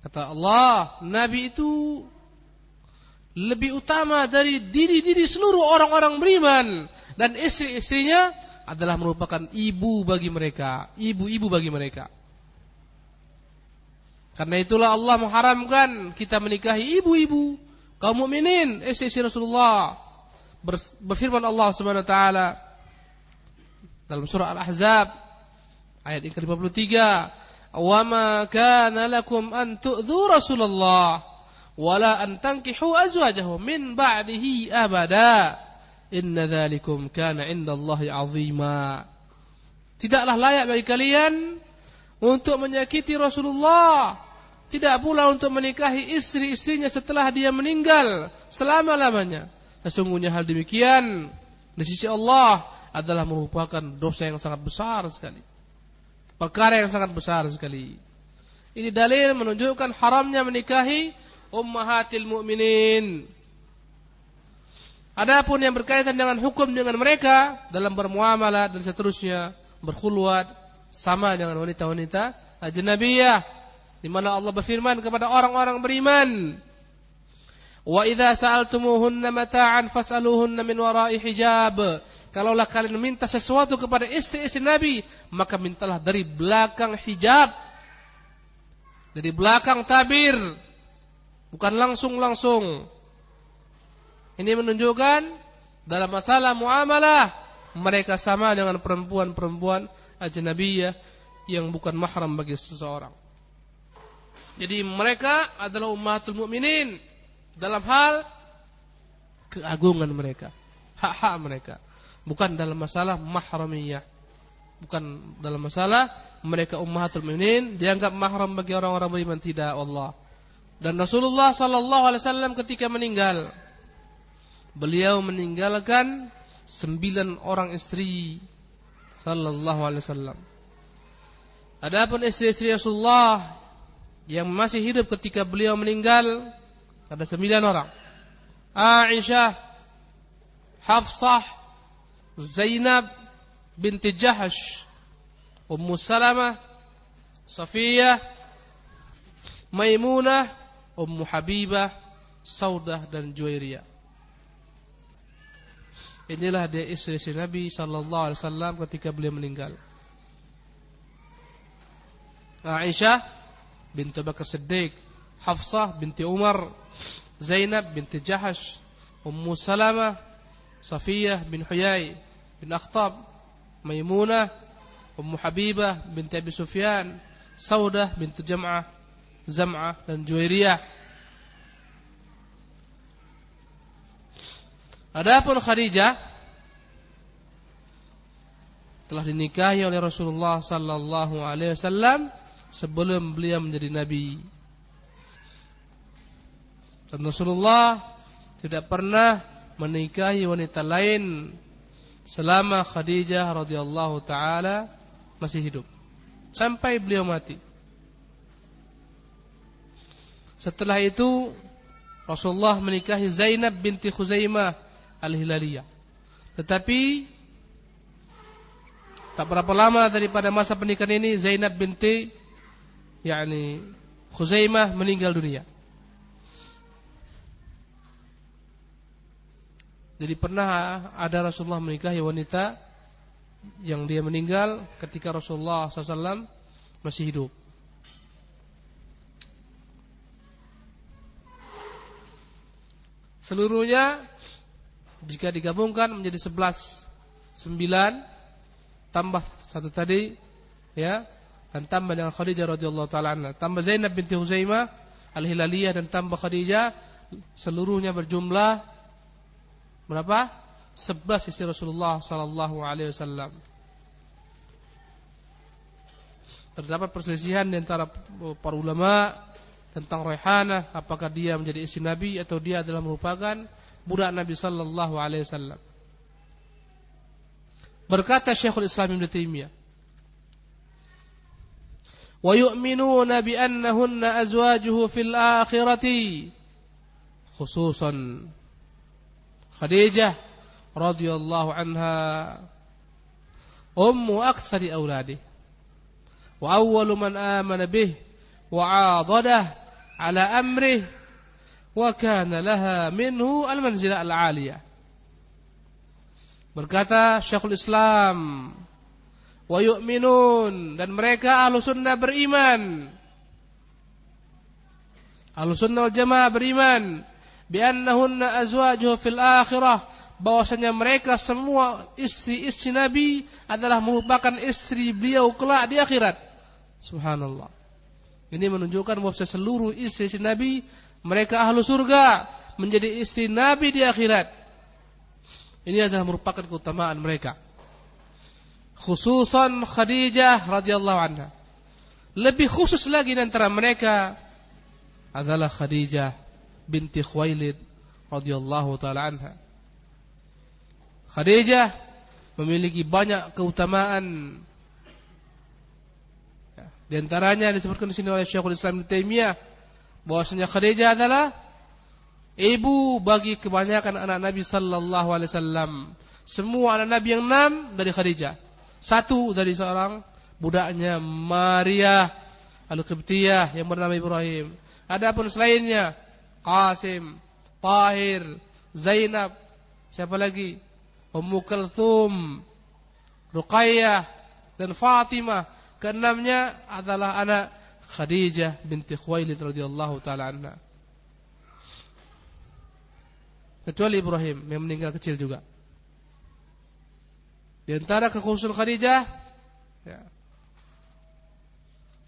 Kata Allah, Nabi itu lebih utama dari diri-diri seluruh orang-orang beriman, dan istri-istrinya adalah merupakan ibu bagi mereka, ibu-ibu bagi mereka. Karena itulah Allah mengharamkan kita menikahi ibu-ibu kaum mukminin, istri-istri Rasulullah. Berfirman Allah Subhanahu wa taala dalam surah Al-Ahzab ayat yang ke-53, "Wa ma kana lakum an tu'dzu Rasulullah wala an tankihu azwajahu min ba'dihi abada. Inna dzalikum kana 'indallahi 'azima." Tidaklah layak bagi kalian untuk menyakiti Rasulullah, tidak pula untuk menikahi istri-istrinya setelah dia meninggal selama-lamanya. Sesungguhnya hal demikian di sisi Allah adalah merupakan dosa yang sangat besar sekali, perkara yang sangat besar sekali. Ini dalil menunjukkan haramnya menikahi ummahatil mu'minin. Adapun yang berkaitan dengan hukum dengan mereka dalam bermuamalah dan seterusnya, berkhulwat, sama dengan wanita-wanita ajnabiyah, di mana Allah berfirman kepada orang-orang beriman, "Wa idza sa'altumuhunna mata'an fas'aluhunna min wara'i hijab." Kalaulah kalian minta sesuatu kepada istri-istri Nabi, maka mintalah dari belakang hijab, dari belakang tabir, bukan langsung-langsung. Ini menunjukkan dalam masalah muamalah mereka sama dengan perempuan-perempuan ajnabiyah yang bukan mahram bagi seseorang. Jadi mereka adalah ummatul mukminin dalam hal keagungan mereka, hak-hak mereka, bukan dalam masalah mahramiyah, bukan dalam masalah mereka ummatul mukminin dianggap mahram bagi orang-orang beriman, tidak, Allah. Dan Rasulullah sallallahu alaihi wasallam ketika meninggal, beliau meninggalkan 9 orang istri sallallahu alaihi wasallam. Adapun istri-istri Rasulullah yang masih hidup ketika beliau meninggal ada 9 orang. Aisyah, Hafsah, Zainab binti Jahash, Ummu Salamah, Safiyah, Maimunah, Ummu Habibah, Saudah dan Juwairiyah. Inilah dia istri-istri Nabi sallallahu alaihi wasallam ketika beliau meninggal. Aisyah binti Bakar Siddiq, Hafsah binti Umar, Zainab binti Jahash, Ummu Salamah, Safiyah bin Huyai bin Akhtab, Maimunah, Ummu Habibah binti Abi Sufyan, Saudah binti Zam'ah dan Juwairiyah. Adapun Khadijah telah dinikahi oleh Rasulullah sallallahu alaihi wasallam sebelum beliau menjadi nabi. Dan Rasulullah tidak pernah menikahi wanita lain selama Khadijah radhiyallahu taala masih hidup sampai beliau mati. Setelah itu Rasulullah menikahi Zainab binti Khuzaimah Al-Hilaliyah. Tetapi tak berapa lama daripada masa pernikahan ini Zainab binti Khuzaimah meninggal dunia. Jadi pernah ada Rasulullah menikahi wanita yang dia meninggal ketika Rasulullah SAW masih hidup. Seluruhnya jika digabungkan menjadi 11, 9 tambah satu tadi, ya, dan tambah dengan Khadijah radhiyallahu taala anha, tambah Zainab binti Huzaimah Al-Hilaliyah dan tambah Khadijah, seluruhnya berjumlah berapa? 11 istri Rasulullah sallallahu alaihi wasallam. Terdapat perselisihan di antara para ulama tentang Raihanah, apakah dia menjadi istri Nabi atau dia adalah merupakan budak Nabi sallallahu alaihi wasallam. Berkata Syekhul Islam Ibnu Taimiyah, "Wa yu'minuna bi annahunna azwajuhu fil akhirati khususan Khadijah radhiyallahu anha ummu aktsari auladihi wa awwalu man amana bih wa 'adadah ala amrih wa kana laha minhu al-manzilah al-'aliyah." Berkata Syekhul Islam, wa yu'minun, dan mereka ahlu sunnah beriman, ahlu sunnah wal jamaah beriman, bi annahunna azwajuhu fil akhirah, bahwasanya mereka semua istri-istri Nabi adalah merupakan istri beliau kelak di akhirat. Subhanallah. Ini menunjukkan bahwa seluruh istri-istri Nabi mereka ahlu surga, menjadi istri Nabi di akhirat. Ini adalah merupakan keutamaan mereka. Khususan Khadijah radhiyallahu anha. Lebih khusus lagi di antara mereka adalah Khadijah binti Khuwailid radhiyallahu taala anha. Khadijah memiliki banyak keutamaan. Di antaranya disebutkan di sini oleh Syekhul Islam Ibnu Taimiyah bahwasanya Khadijah adalah ibu bagi kebanyakan anak Nabi sallallahu alaihi wasallam. Semua anak Nabi yang 6 dari Khadijah. 1 dari seorang budaknya Maria Al-Qibtiyah yang bernama Ibrahim. Adapun selainnya Qasim, Tahir, Zainab, siapa lagi? Ummu Kulthum, Ruqayyah dan Fatimah. Keenamnya adalah anak Khadijah binti Khuwailid radhiyallahu taala anha. Kecuali Ibrahim yang meninggal kecil juga. Di antara kekhususan Khadijah, ya,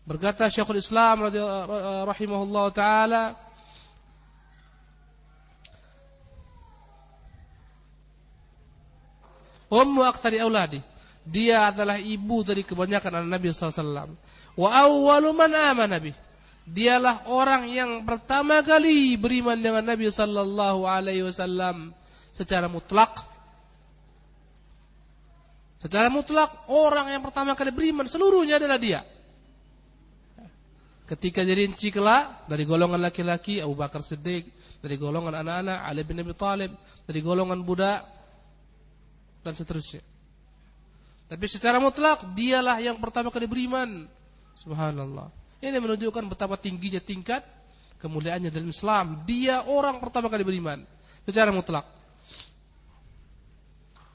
berkata Syekhul Islam rahimahullah taala, ummu aktsari auladi, dia adalah ibu dari kebanyakan anak Nabi sallallahu alaihi wasallam. Wa awwalu man amana bih, Dialah orang yang pertama kali beriman dengan Nabi sallallahu alaihi wasallam secara mutlak. Secara mutlak orang yang pertama kali beriman seluruhnya adalah dia. Ketika dirinci kelak dari golongan laki-laki Abu Bakar Siddiq, dari golongan anak-anak Ali bin Abi Thalib, dari golongan budak dan seterusnya. Tapi secara mutlak dialah yang pertama kali beriman. Subhanallah. Ini menunjukkan betapa tingginya tingkat kemuliaannya dalam Islam. Dia orang pertama kali beriman secara mutlak.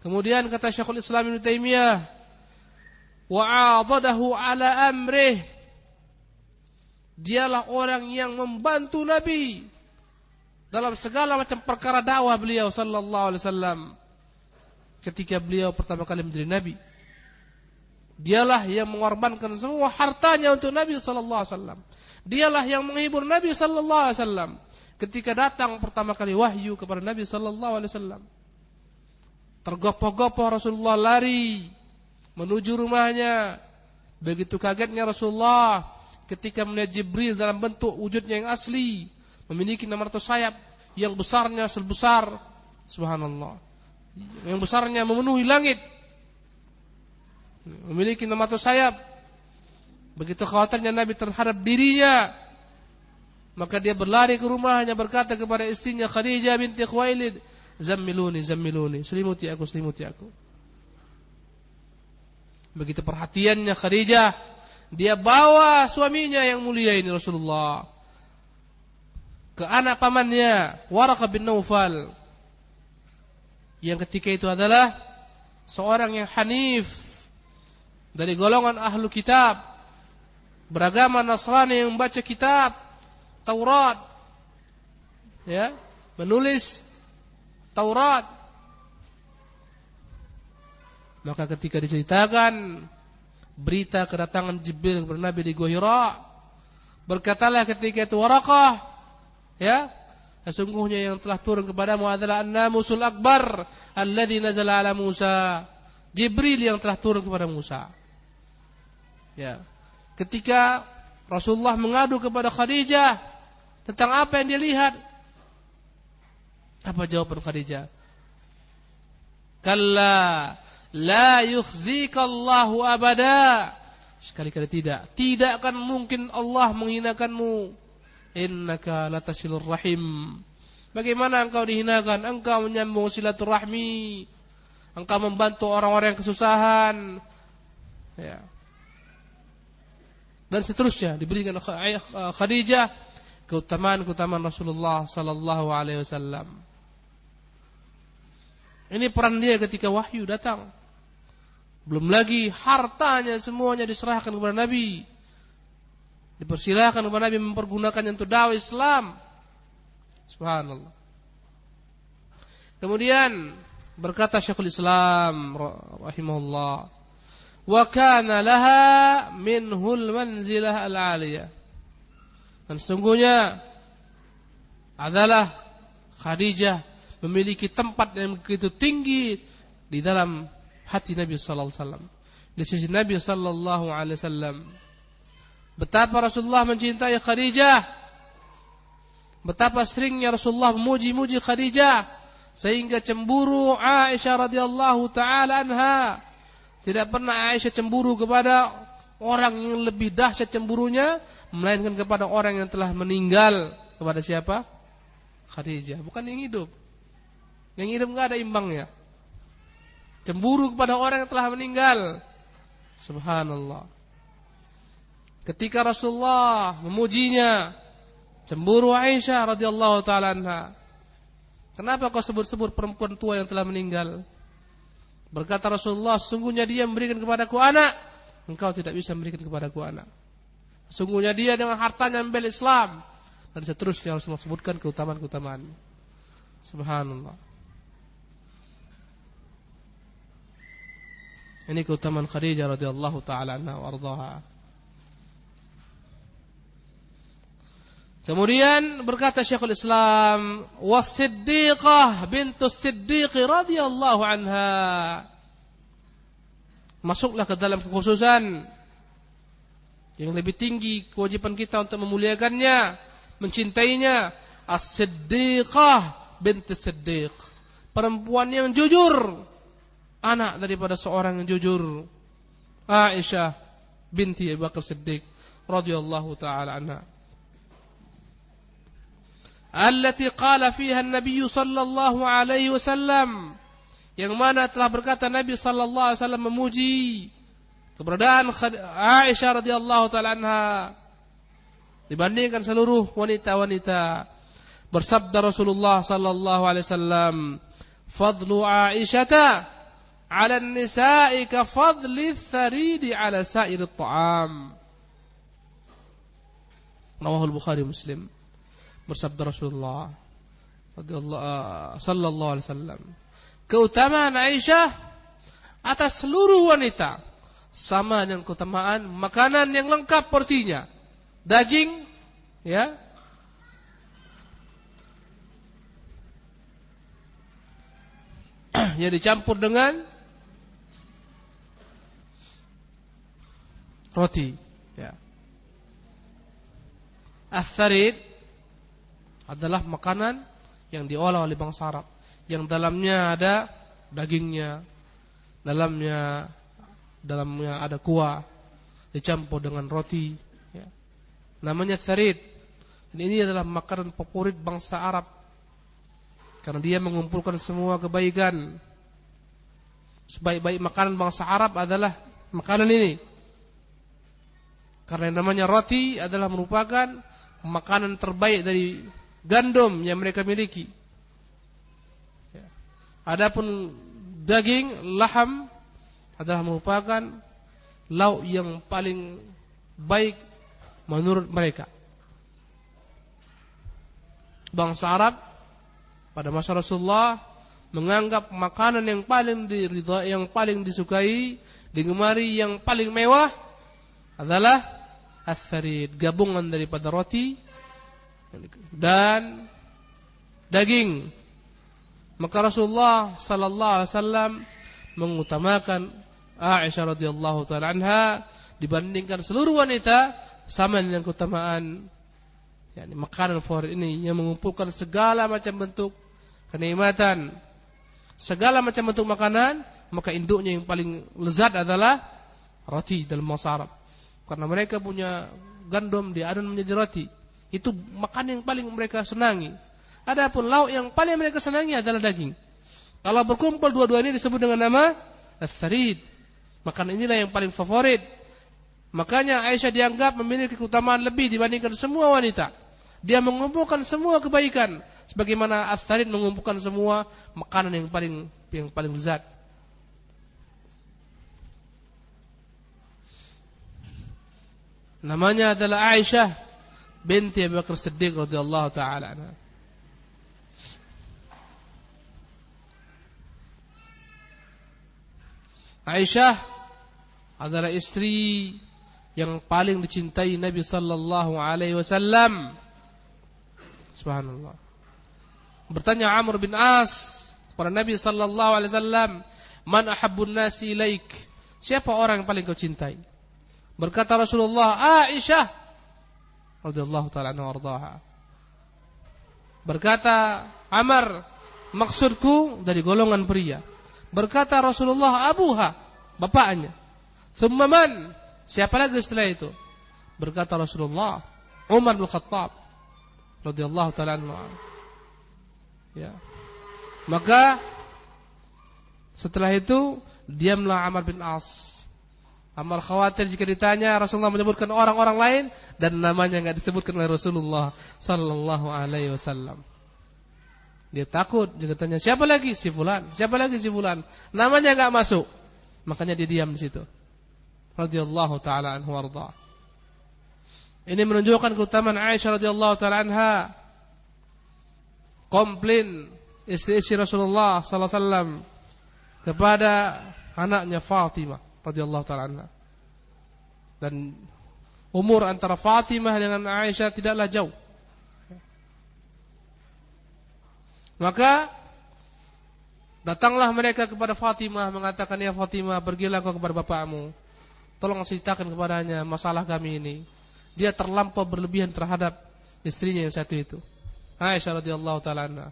Kemudian kata Syekhul Islam Ibnu Taimiyah, wa'adadahu ala amrih. Dialah orang yang membantu Nabi dalam segala macam perkara dakwah beliau sallallahu alaihi wasallam ketika beliau pertama kali menjadi nabi. Dialah yang mengorbankan semua hartanya untuk Nabi sallallahu alaihi wasallam. Dialah yang menghibur Nabi sallallahu alaihi wasallam ketika datang pertama kali wahyu kepada Nabi sallallahu alaihi wasallam. Tergopoh-gopoh Rasulullah lari menuju rumahnya. Begitu kagetnya Rasulullah ketika melihat Jibril dalam bentuk wujudnya yang asli, memiliki 600 sayap yang besarnya sebesar, subhanallah, yang besarnya memenuhi langit, memiliki 600 sayap. Begitu khawatirnya Nabi terhadap dirinya, maka dia berlari ke rumahnya, berkata kepada istrinya Khadijah binti Khuwailid, zammiluni, zammiluni, selimuti aku, selimuti aku. Begitu perhatiannya Khadijah, dia bawa suaminya yang mulia ini Rasulullah ke anak pamannya Waraqah bin Naufal, yang ketika itu adalah seorang yang hanif dari golongan ahlu kitab, beragama Nasrani, yang membaca kitab Taurat, ya, menulis Taurat. Maka ketika diceritakan berita kedatangan Jibril kepada Nabi di Gua Hira, berkatalah ketika itu Waraqah, ya, sesungguhnya yang telah turun kepadamu adalah An-Namusul Akbar alladzi nazala ala Musa. Jibril yang telah turun kepada Musa. Ya. Ketika Rasulullah mengadu kepada Khadijah tentang apa yang dia lihat, apa jawaban Khadijah? Kalla la yukhzika Allahu abada. Sekali-kali tidak. Tidak akan mungkin Allah menghinakanmu. Innaka latasilur rahim. Bagaimana engkau dihinakan? Engkau menyambung silaturahmi. Engkau membantu orang-orang yang kesusahan. Ya. Dan seterusnya diberikan Khadijah keutamaan-keutamaan Rasulullah sallallahu alaihi wasallam. Ini peran dia ketika wahyu datang. Belum lagi hartanya semuanya diserahkan kepada Nabi. Dipersilahkan kepada Nabi mempergunakannya untuk dakwah Islam. Subhanallah. Kemudian berkata Syekhul Islam rahimahullah, wa kana laha minhul manzilah al-aliyah. Dan sesungguhnya adalah Khadijah memiliki tempat yang begitu tinggi di dalam hati Nabi sallallahu alaihi wasallam, di sisi Nabi sallallahu alaihi wasallam. Betapa Rasulullah mencintai Khadijah, betapa seringnya Rasulullah memuji-muji Khadijah sehingga cemburu Aisyah radhiyallahu taala anha. Tidak pernah Aisyah cemburu kepada orang yang lebih dahsyat cemburunya, melainkan kepada orang yang telah meninggal. Kepada siapa? Khadijah, bukan yang hidup. Yang hidup enggak ada imbangnya. Cemburu kepada orang yang telah meninggal. Subhanallah. Ketika Rasulullah memujinya, cemburu Aisyah radhiyallahu taala anha. Kenapa kau sebut-sebut perempuan tua yang telah meninggal? Berkata Rasulullah, sesungguhnya dia memberikan kepadaku anak, engkau tidak bisa memberikan kepadaku anak. Sesungguhnya dia dengan hartanya membela Islam. Dan seterusnya Rasulullah sebutkan keutamaan-keutamaan. Subhanallah. Ini keutamaan Khadijah radhiyallahu taala anha wa ardhaha. Kemudian berkata Syekhul Islam, was-Siddiqah bintus Siddiq radhiyallahu anha. Masuklah ke dalam kekhususan Yang lebih tinggi kewajiban kita untuk memuliakannya, mencintainya. As-Siddiqah binti Siddiq, perempuan yang jujur, anak daripada seorang yang jujur, Aisyah binti Abu Bakar Siddiq radhiyallahu taala anha. Allati qala fiha an-nabiy sallallahu alaihi wasallam, yang mana telah berkata Nabi sallallahu alaihi wasallam memuji keberadaan Aisyah radhiyallahu taala anha dibandingkan seluruh wanita-wanita. Bersabda Rasulullah sallallahu alaihi wasallam, "Fadlu Aisyata 'ala an-nisa'i ka fadli ats-tsaridi 'ala sa'iri at-ta'am." Rawahul Bukhari Muslim. Bersabda Rasulullah sallallahu alaihi wasallam, keutamaan Aisyah atas seluruh wanita sama dengan keutamaan makanan yang lengkap porsinya. Daging, ya, yang dicampur dengan roti, ya. Ats-tsarid adalah makanan yang diolah oleh bangsa Arab, yang dalamnya ada dagingnya, dalamnya ada kuah dicampur dengan roti, ya. Namanya tsarid. Dan ini adalah makanan favorit bangsa Arab karena dia mengumpulkan semua kebaikan. Sebaik-baik makanan bangsa Arab adalah makanan ini. Karena yang namanya roti adalah merupakan makanan terbaik dari gandum yang mereka miliki. Ya. Adapun daging, laham adalah merupakan lauk yang paling baik menurut mereka. Bangsa Arab pada masa Rasulullah menganggap makanan yang paling diridhai, yang paling disukai, digemari, yang paling mewah adalah ats-tsarid, gabungan daripada roti dan daging. Maka Rasulullah sallallahu alaihi wasallam mengutamakan Aisyah radhiyallahu taala anha dibandingkan seluruh wanita sama dengan keutamaan yakni makanan favorit ini yang mengumpulkan segala macam bentuk kenikmatan, segala macam bentuk makanan. Maka induknya yang paling lezat adalah roti dalam bangsa Arab, karena mereka punya gandum diadon menjadi roti. Itu makanan yang paling mereka senangi. Adapun lauk yang paling mereka senangi adalah daging. Kalau berkumpul dua-dua ini disebut dengan nama ats-tsarid. Makanan inilah yang paling favorit. Makanya Aisyah dianggap memiliki keutamaan lebih dibandingkan semua wanita. Dia mengumpulkan semua kebaikan, sebagaimana ats-tsarid mengumpulkan semua makanan yang paling lezat. Namanya adalah Aisyah binti Abu Bakar Siddiq radhiyallahu taala anha. Aisyah adalah istri yang paling dicintai Nabi sallallahu alaihi wasallam. Subhanallah. Bertanya Amr bin As kepada Nabi sallallahu alaihi wasallam, "Man ahabbun nasi ilaik?" Siapa orang yang paling kau cintai? Berkata Rasulullah, "Aisyah radhiyallahu taala anha warḍaha." Berkata Amr, "Maksudku dari golongan pria." Berkata Rasulullah, "Abuha," bapaknya. "Tsumma man?" Siapa lagi setelah itu? Berkata Rasulullah, "Umar bin Khattab radhiyallahu taala anhu." Ya. Maka setelah itu diamlah Amr bin As. Amr khawatir jika ditanya Rasulullah menyebutkan orang-orang lain dan namanya enggak disebutkan oleh Rasulullah sallallahu alaihi wasallam. Dia takut jika tanya siapa lagi? Si fulan. Siapa lagi si fulan? Namanya enggak masuk. Makanya dia diam di situ. Radhiyallahu taala anhu warda. Ini menunjukkan keutamaan Aisyah radhiyallahu taala anha. Komplain istri Rasulullah sallallahu alaihi wasallam kepada anaknya Fatimah radhiyallahu taala anha. Dan umur antara Fatimah dengan Aisyah tidaklah jauh. Maka datanglah mereka kepada Fatimah mengatakan, "Ya Fatimah, pergilah kau kepada bapakmu. tolong ceritakan kepadanya masalah kami ini. Dia terlampau berlebihan terhadap istrinya yang satu itu, Aisyah radhiyallahu taala anha.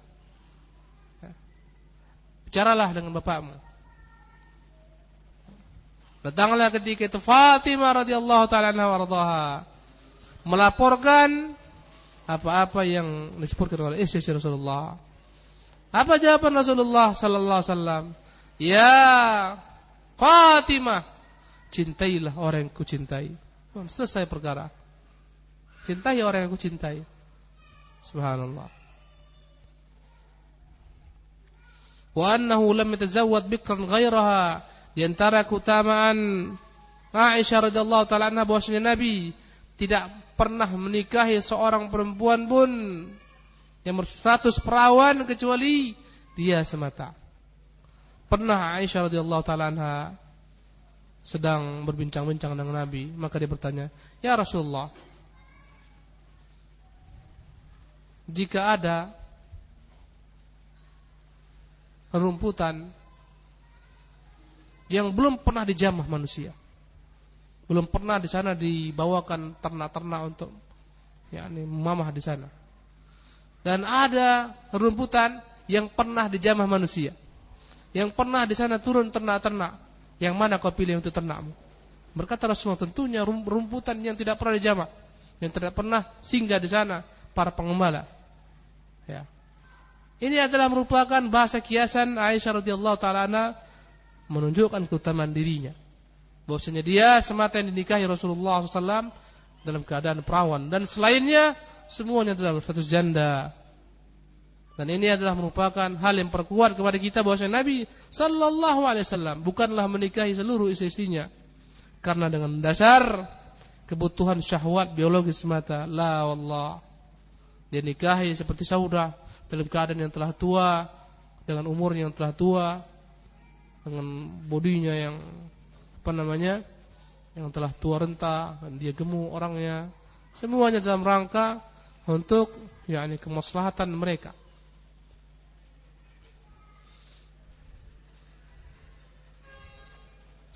Bicaralah dengan bapakmu. Datanglah ketika itu Fatimah radhiyallahu taala anha warḍaha, melaporkan apa-apa yang disebutkan oleh istri Rasulullah. Apa jawaban Rasulullah sallallahu alaihi wasallam? Ya Fatimah, cintailah orang yang kucintai. Selesai perkara. Cintai orang yang kucintai. Subhanallah. Wa annahu lam yatazawwad bikran ghairaha. Di antara keutamaan Aisyah radhiyallahu taala anha bahwasanya Nabi tidak pernah menikahi seorang perempuan pun yang berstatus perawan kecuali dia semata. Pernah Aisyah radhiyallahu taala anha sedang berbincang-bincang dengan Nabi, maka dia bertanya, "Ya Rasulullah, jika ada rumputan yang belum pernah dijamah manusia, belum pernah di sana dibawakan ternak-ternak untuk mamah di sana, dan ada rumputan yang pernah dijamah manusia, yang pernah di sana turun ternak-ternak, yang mana kau pilih untuk ternakmu?" Berkata Rasulullah, tentunya rumputan yang tidak pernah dijamah, yang tidak pernah singgah di sana para pengembala. Ya. Ini adalah merupakan bahasa kiasan Aisyah radhiyallahu taala anha menunjukkan keutamaan dirinya, bahwasanya dia semata yang dinikahi Rasulullah SAW dalam keadaan perawan, dan selainnya semuanya dalam status janda. Dan ini adalah merupakan hal yang perkuat kepada kita bahwasanya Nabi sallallahu alaihi wasallam bukanlah menikahi seluruh istri-istrinya karena dengan dasar kebutuhan syahwat biologis semata. La wallah. Dia nikahi seperti Saudah dalam keadaan yang telah tua, dengan umurnya yang telah tua, dengan bodinya yang yang telah tua renta, dan dia gemuk orangnya. Semuanya dalam rangka untuk kemaslahatan mereka.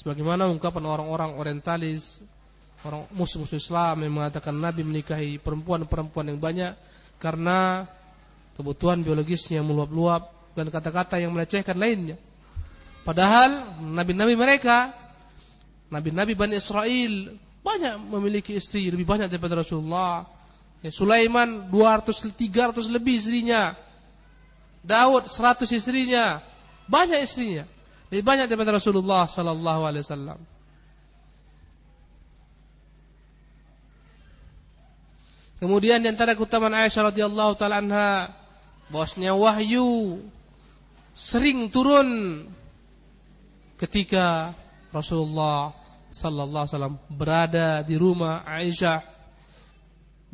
Sebagaimana ungkapan orang-orang orientalis, orang musuh-musuh Islam yang mengatakan Nabi menikahi perempuan-perempuan yang banyak karena kebutuhan biologisnya yang meluap-luap, dan kata-kata yang melecehkan lainnya. Padahal nabi-nabi mereka, nabi-nabi Bani Israel banyak memiliki istri, lebih banyak daripada Rasulullah. Sulaiman 200-300 lebih istrinya. Daud 100 istrinya. Banyak istrinya, lebih banyak daripada Rasulullah sallallahu alaihi wasallam. Kemudian di antara keutamaan Aisyah radhiyallahu taala anha bahwasanya wahyu sering turun ketika Rasulullah sallallahu alaihi wasallam berada di rumah Aisyah,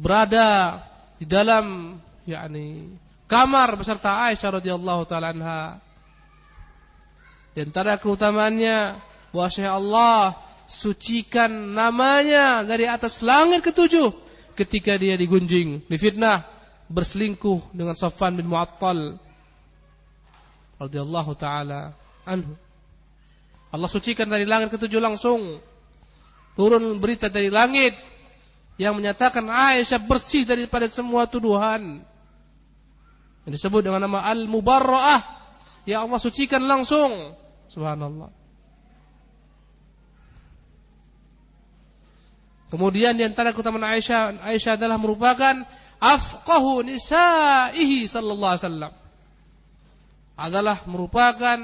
berada di dalam kamar beserta Aisyah radhiyallahu taala anha. Di antara keutamaannya bahwasanya Allah sucikan namanya dari atas langit ketujuh ketika dia digunjing, difitnah, berselingkuh dengan Safwan bin Mu'attal radhiyallahu taala anhu. Allah sucikan dari langit ketujuh langsung. Turun berita dari langit yang menyatakan Aisyah bersih daripada semua tuduhan. Yang disebut dengan nama Al-Mubarra'ah, yang Allah sucikan langsung. Subhanallah. Kemudian di antara keutamaan Aisyah adalah merupakan afqahu nisaihi sallallahu alaihi wasallam. Adalah merupakan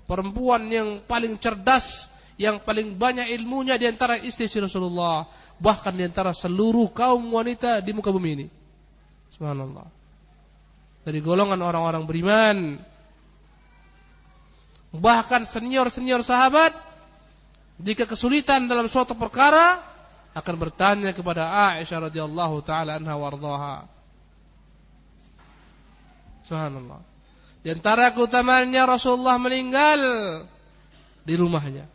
perempuan yang paling cerdas, yang paling banyak ilmunya di antara istri Rasulullah, bahkan di antara seluruh kaum wanita di muka bumi ini. Subhanallah. Dari golongan orang-orang beriman. Bahkan senior-senior sahabat jika kesulitan dalam suatu perkara akan bertanya kepada Aisyah radhiyallahu taala anha warḍaha. Subhanallah. Di antara keutamaannya Rasulullah meninggal di rumahnya.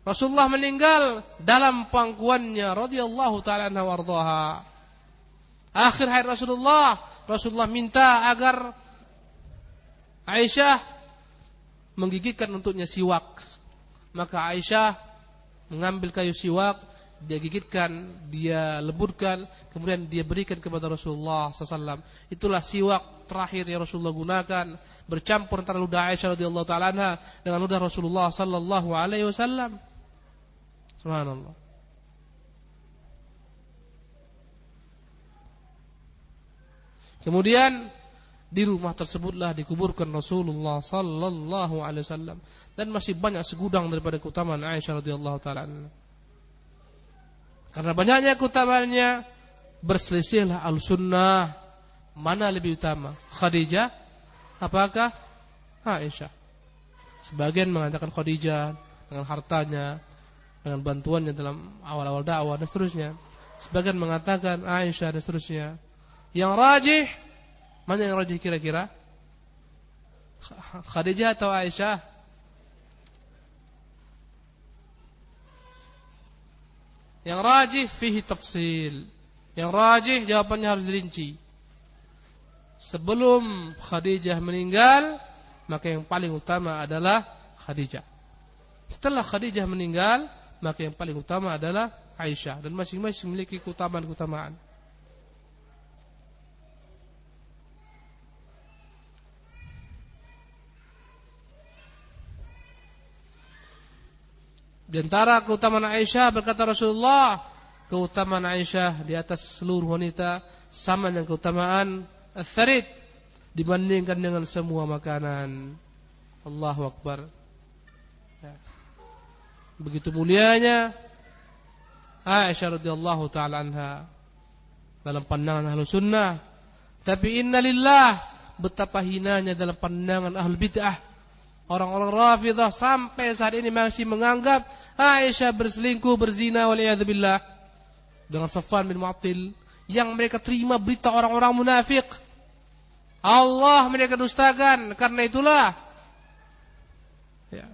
Rasulullah meninggal dalam pangkuannya radhiyallahu taala anha warḍaha. Akhir hayat Rasulullah minta agar Aisyah menggigitkan untuknya siwak. Maka Aisyah mengambil kayu siwak, dia gigitkan, dia leburkan, kemudian dia berikan kepada Rasulullah SAW. Itulah siwak terakhir yang Rasulullah gunakan, bercampur antara ludah Aisyah radhiyallahu taala anha dengan ludah Rasulullah sallallahu alaihi wasallam. Subhanallah. Kemudian di rumah tersebutlah dikuburkan Rasulullah sallallahu alaihi wasallam, dan masih banyak segudang daripada keutamaan Aisyah radhiyallahu taala anha. Karena banyaknya keutamaannya, berselisihlah al-sunnah mana lebih utama, Khadijah apakah Aisyah. Sebagian mengatakan Khadijah dengan hartanya, dengan bantuannya dalam awal-awal dakwah dan seterusnya. Sebagian mengatakan Aisyah dan seterusnya. Yang rajih, mana yang rajih kira-kira? Khadijah atau Aisyah? Yang rajih fihi tafsil. Yang rajih jawabannya harus dirinci. Sebelum Khadijah meninggal, maka yang paling utama adalah Khadijah. Setelah Khadijah meninggal, maka yang paling utama adalah Aisyah, dan masing-masing memiliki keutamaan-keutamaan. Di antara keutamaan Aisyah, berkata Rasulullah, keutamaan Aisyah di atas seluruh wanita sama dengan keutamaan al-tharid dibandingkan dengan semua makanan. Allahu Akbar. Ya. Begitu mulianya Aisyah radhiyallahu taala anha dalam pandangan ahlu sunnah. Tapi innalillah, betapa hinanya dalam pandangan ahlu bid'ah. Orang-orang Rafidah sampai saat ini masih menganggap Aisyah berselingkuh, berzina, waliyadzubillah, dengan Safwan bin Mu'attil, yang mereka terima berita orang-orang munafik. Allah mereka dustakan. Karena itulah ya,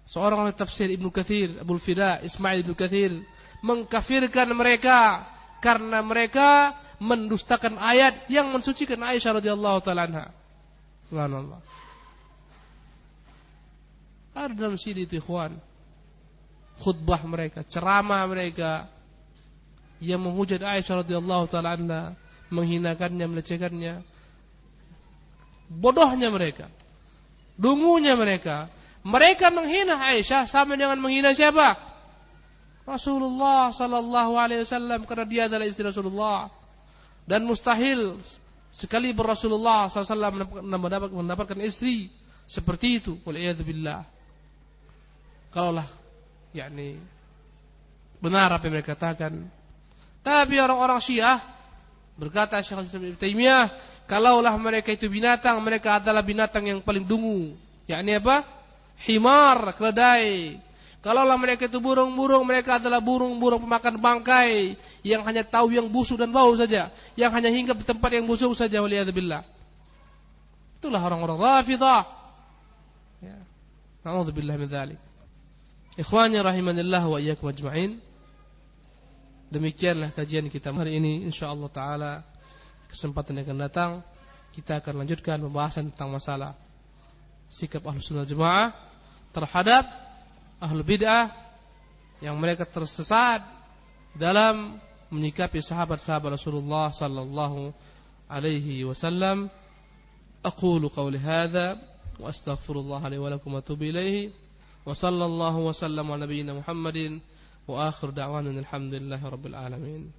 seorang ahli tafsir Ibnu Katsir, Abul Fida Ismail Ibnu Katsir, mengkafirkan mereka karena mereka mendustakan ayat yang mensucikan Aisyah radhiyallahu taala anha. Subhanallah. Ada dalam sini itu ikhwan, khutbah mereka, ceramah mereka yang menghujat Aisyah radhiyallahu taala anha, menghinakannya, melecehkannya. Bodohnya mereka, dungunya mereka. Mereka menghina Aisyah sama dengan menghina siapa? Rasulullah sallallahu alaihi wasallam, karena dia adalah istri Rasulullah. Dan mustahil sekali Rasulullah SAW mendapatkan istri seperti itu. Waliyadzubillah. Kalaulah yakni benar apa yang mereka katakan. Tapi orang-orang Syiah, berkata Syekh Islam Ibnu Taimiyah, kalaulah mereka itu binatang, mereka adalah binatang yang paling dungu. Yakni apa? Himar, keledai. Kalaulah mereka itu burung-burung, mereka adalah burung-burung pemakan bangkai yang hanya tahu yang busuk dan bau saja, yang hanya hinggap di tempat yang busuk saja. Waliyadzubillah. Itulah orang-orang Rafidah. Ya. Na'udzubillah min dzalik. Ikhwani rahimanillah wa iyyakum ajma'in. Demikianlah kajian kita hari ini, insyaallah taala. Kesempatan yang akan datang kita akan lanjutkan pembahasan tentang masalah sikap Ahlus Sunnah Jamaah terhadap Ahlul Bid'ah yang mereka tersesat dalam menyikapi sahabat-sahabat Rasulullah sallallahu alaihi wasallam. Aqulu qawli hadza wa astaghfirullah li wa lakum wa atubu ilaihi wa sallallahu wa sallam ala nabiyyina Muhammadin wa akhir da'wana alhamdulillahi rabbil alamin.